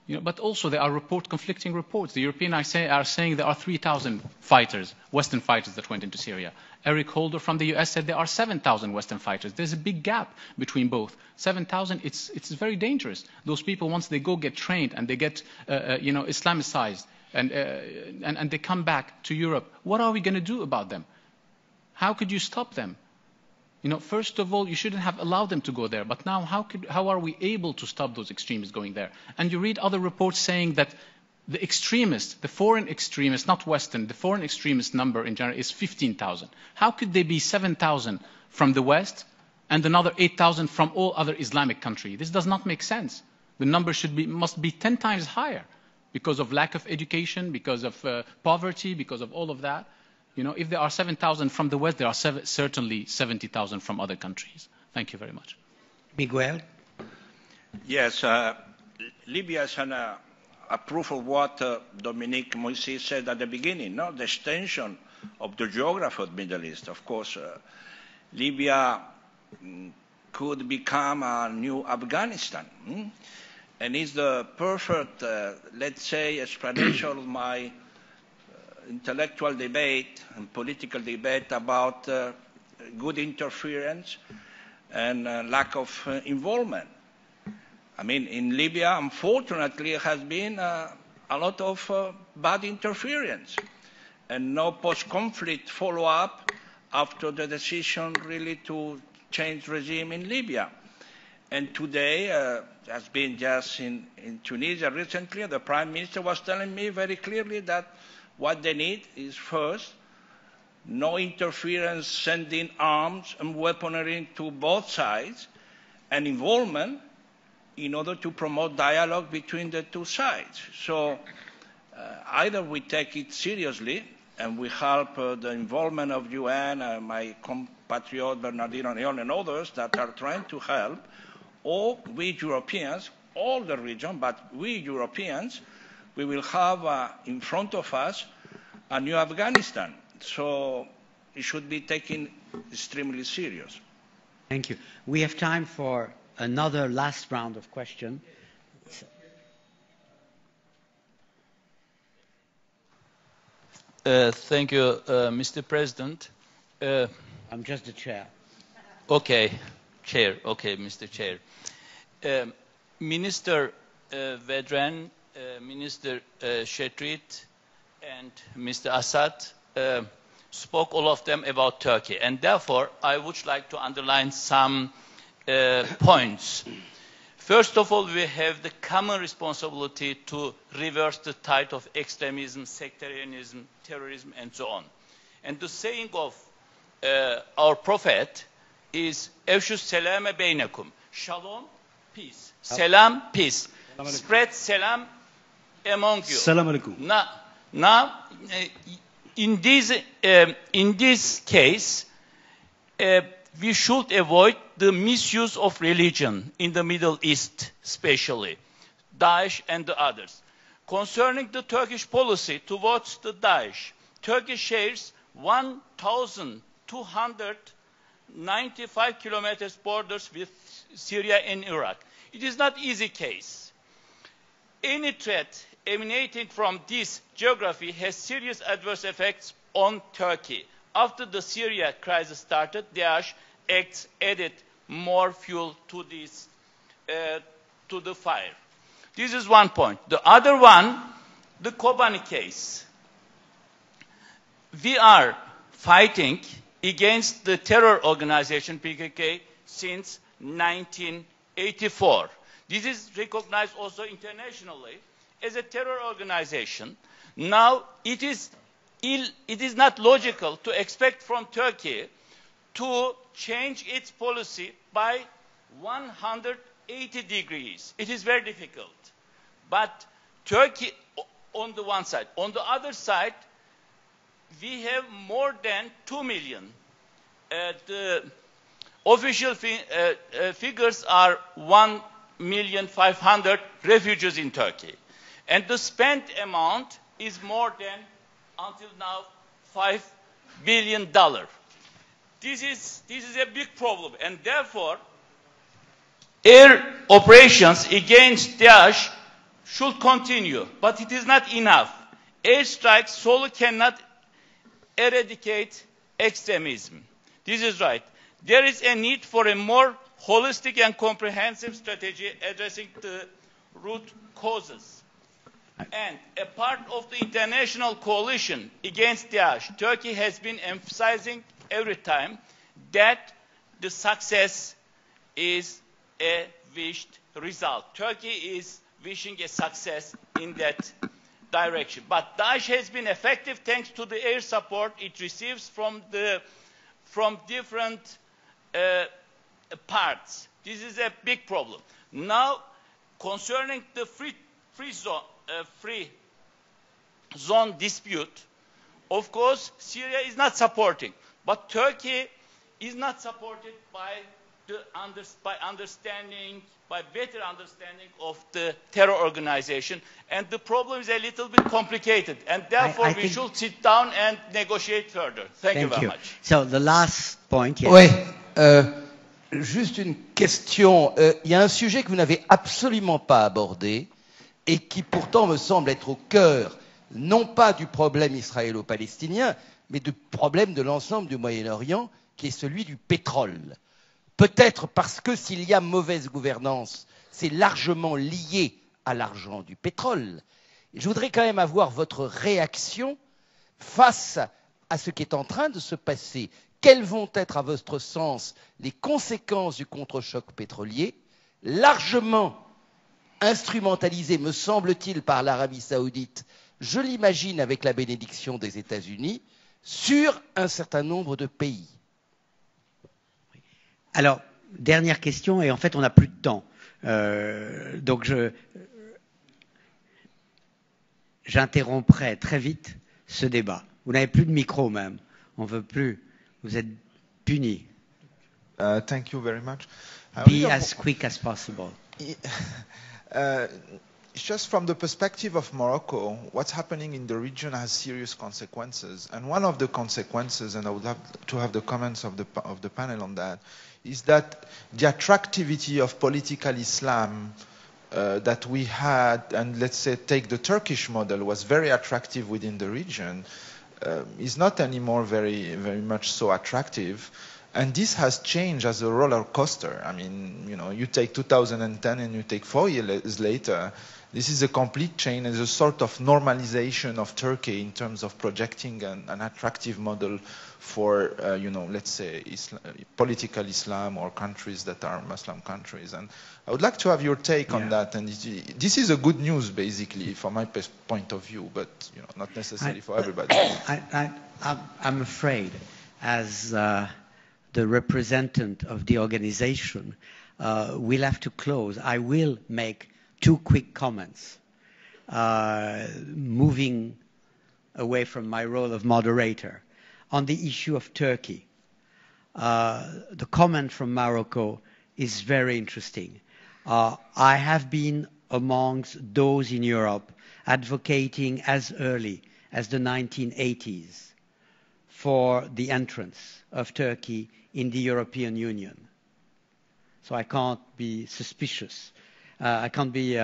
But also there are conflicting reports. The Europeans are saying there are 3,000 fighters, Western fighters, that went into Syria. Eric Holder from the US said there are 7,000 Western fighters. There's a big gap between both. 7,000, it's very dangerous. Those people, once they go get trained and they get, Islamicized and they come back to Europe, what are we going to do about them? How could you stop them? First of all, you shouldn't have allowed them to go there. But now, how are we able to stop those extremists going there? And you read other reports saying that the extremists, the foreign extremists, not Western, the foreign extremist number in general is 15,000. How could they be 7,000 from the West and another 8,000 from all other Islamic countries? This does not make sense. The number must be 10 times higher because of lack of education, because of poverty, because of all of that. If there are 7,000 from the West, there are certainly 70,000 from other countries. Thank you very much. Miguel? Yes, Libya is a proof of what Dominique Moïse said at the beginning, the extension of the geography of the Middle East. Of course, Libya could become a new Afghanistan. And it's the perfect, let's say, explanation of my intellectual debate and political debate about good interference and lack of involvement. I mean, in Libya, unfortunately, there has been a lot of bad interference and no post-conflict follow-up after the decision really to change regime in Libya. And today, has been just in Tunisia recently, the Prime Minister was telling me very clearly that what they need is, first, no interference sending arms and weaponry to both sides, and involvement in order to promote dialogue between the two sides. So either we take it seriously and we help the involvement of UN and my compatriot Bernardino Leon and others that are trying to help, or we Europeans, all the region, but we Europeans, we will have in front of us a new Afghanistan. So it should be taken extremely serious. Thank you. We have time for another last round of questions. Thank you, Mr. President. I'm just the chair. Okay, chair. Okay, Mr. Chair. Minister Vedran, Minister Shetrit, and Mr. Assad spoke all of them about Turkey, and therefore I would like to underline some points. First of all, we have the common responsibility to reverse the tide of extremism, sectarianism, terrorism, and so on. And the saying of our prophet is "Efshu selame beynekum." Shalom, peace. Selam, peace. Spread selam among you. Salam alaikum. Now, in this case, we should avoid the misuse of religion in the Middle East, especially Daesh and the others. Concerning the Turkish policy towards the Daesh, Turkey shares 1,295 kilometers borders with Syria and Iraq. It is not easy case. Any threat emanating from this geography has serious adverse effects on Turkey. After the Syria crisis started, Daesh acts added more fuel to this, to the fire. This is one point. The other one, the Kobani case. We are fighting against the terror organization PKK since 1984. This is recognized also internationally as a terror organization. Now, it is not logical to expect from Turkey to change its policy by 180 degrees. It is very difficult. But Turkey, on the one side. On the other side, we have more than 2 million. The official figures are 1,500,000 refugees in Turkey. And the spent amount is more than, until now, $5 billion. This is a big problem, and therefore, air operations against Daesh should continue, but it is not enough. Airstrikes solely cannot eradicate extremism. This is right. There is a need for a more holistic and comprehensive strategy addressing the root causes. And a part of the international coalition against Daesh, Turkey has been emphasizing every time that the success is a wished result. Turkey is wishing a success in that direction. But Daesh has been effective thanks to the air support it receives from different parts. This is a big problem. Now, concerning the free zone dispute, of course, Syria is not supporting, but Turkey is not supported by better understanding of the terror organization, and the problem is a little bit complicated, and therefore we should sit down and negotiate further. Thank you very much. So the last point, yes. Oui, juste une question. Il y a un sujet que vous n'avez absolument pas abordé et qui pourtant me semble être au cœur, non pas du problème israélo-palestinien, mais du problème de l'ensemble du Moyen-Orient, qui est celui du pétrole. Peut-être parce que s'il y a mauvaise gouvernance, c'est largement lié à l'argent du pétrole. Je voudrais quand même avoir votre réaction face à ce qui est en train de se passer. Quelles vont être, à votre sens, les conséquences du contre-choc pétrolier, largement instrumentalisé, me semble-t-il, par l'Arabie saoudite, je l'imagine avec la bénédiction des États-Unis, sur un certain nombre de pays. Alors, dernière question, et en fait, on n'a plus de temps. Donc, j'interromprai très vite ce débat. Vous n'avez plus de micro même. On ne veut plus. Vous êtes punis. Thank you very much. Be as quick as possible. Just from the perspective of Morocco, what's happening in the region has serious consequences. And one of the consequences, and I would love to have the comments of the panel on that, is that the attractivity of political Islam that we had, and let's say take the Turkish model, was very attractive within the region. is not anymore very much so attractive. And this has changed as a roller coaster. I mean, you know, you take 2010 and you take 4 years later, this is a complete change. It's a sort of normalization of Turkey in terms of projecting an attractive model for, you know, let's say political Islam or countries that are Muslim countries. And I would like to have your take on that. And this is a good news, basically, from my point of view, but you know, not necessarily for everybody. I'm afraid, as the representative of the organization, we'll have to close. I will make 2 quick comments, moving away from my role of moderator. On the issue of Turkey, the comment from Morocco is very interesting. I have been amongst those in Europe advocating as early as the 1980s for the entrance of Turkey in the European Union. So I can't be suspicious. I can't be,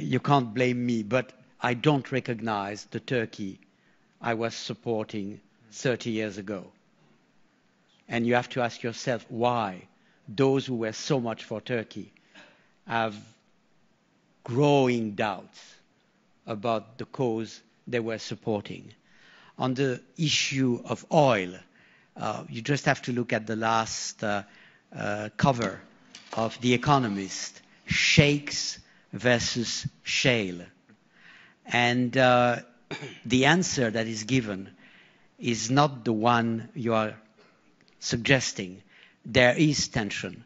you can't blame me, but I don't recognize the Turkey I was supporting 30 years ago. And you have to ask yourself why those who were so much for Turkey have growing doubts about the cause they were supporting. On the issue of oil, you just have to look at the last cover of The Economist, sheikhs versus shale. And the answer that is given is not the one you are suggesting. There is tension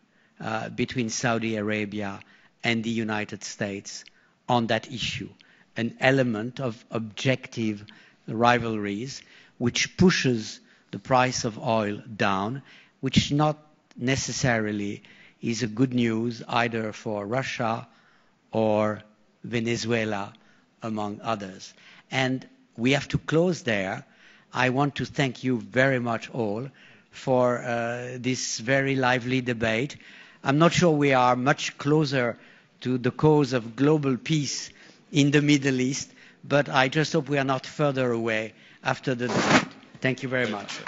between Saudi Arabia and the United States on that issue, an element of objective rivalries which pushes the price of oil down, which not necessarily is a good news either for Russia or Venezuela, among others. And we have to close there. I want to thank you very much all for this very lively debate. I'm not sure we are much closer to the cause of global peace in the Middle East, but I just hope we are not further away after the debate. Thank you very much.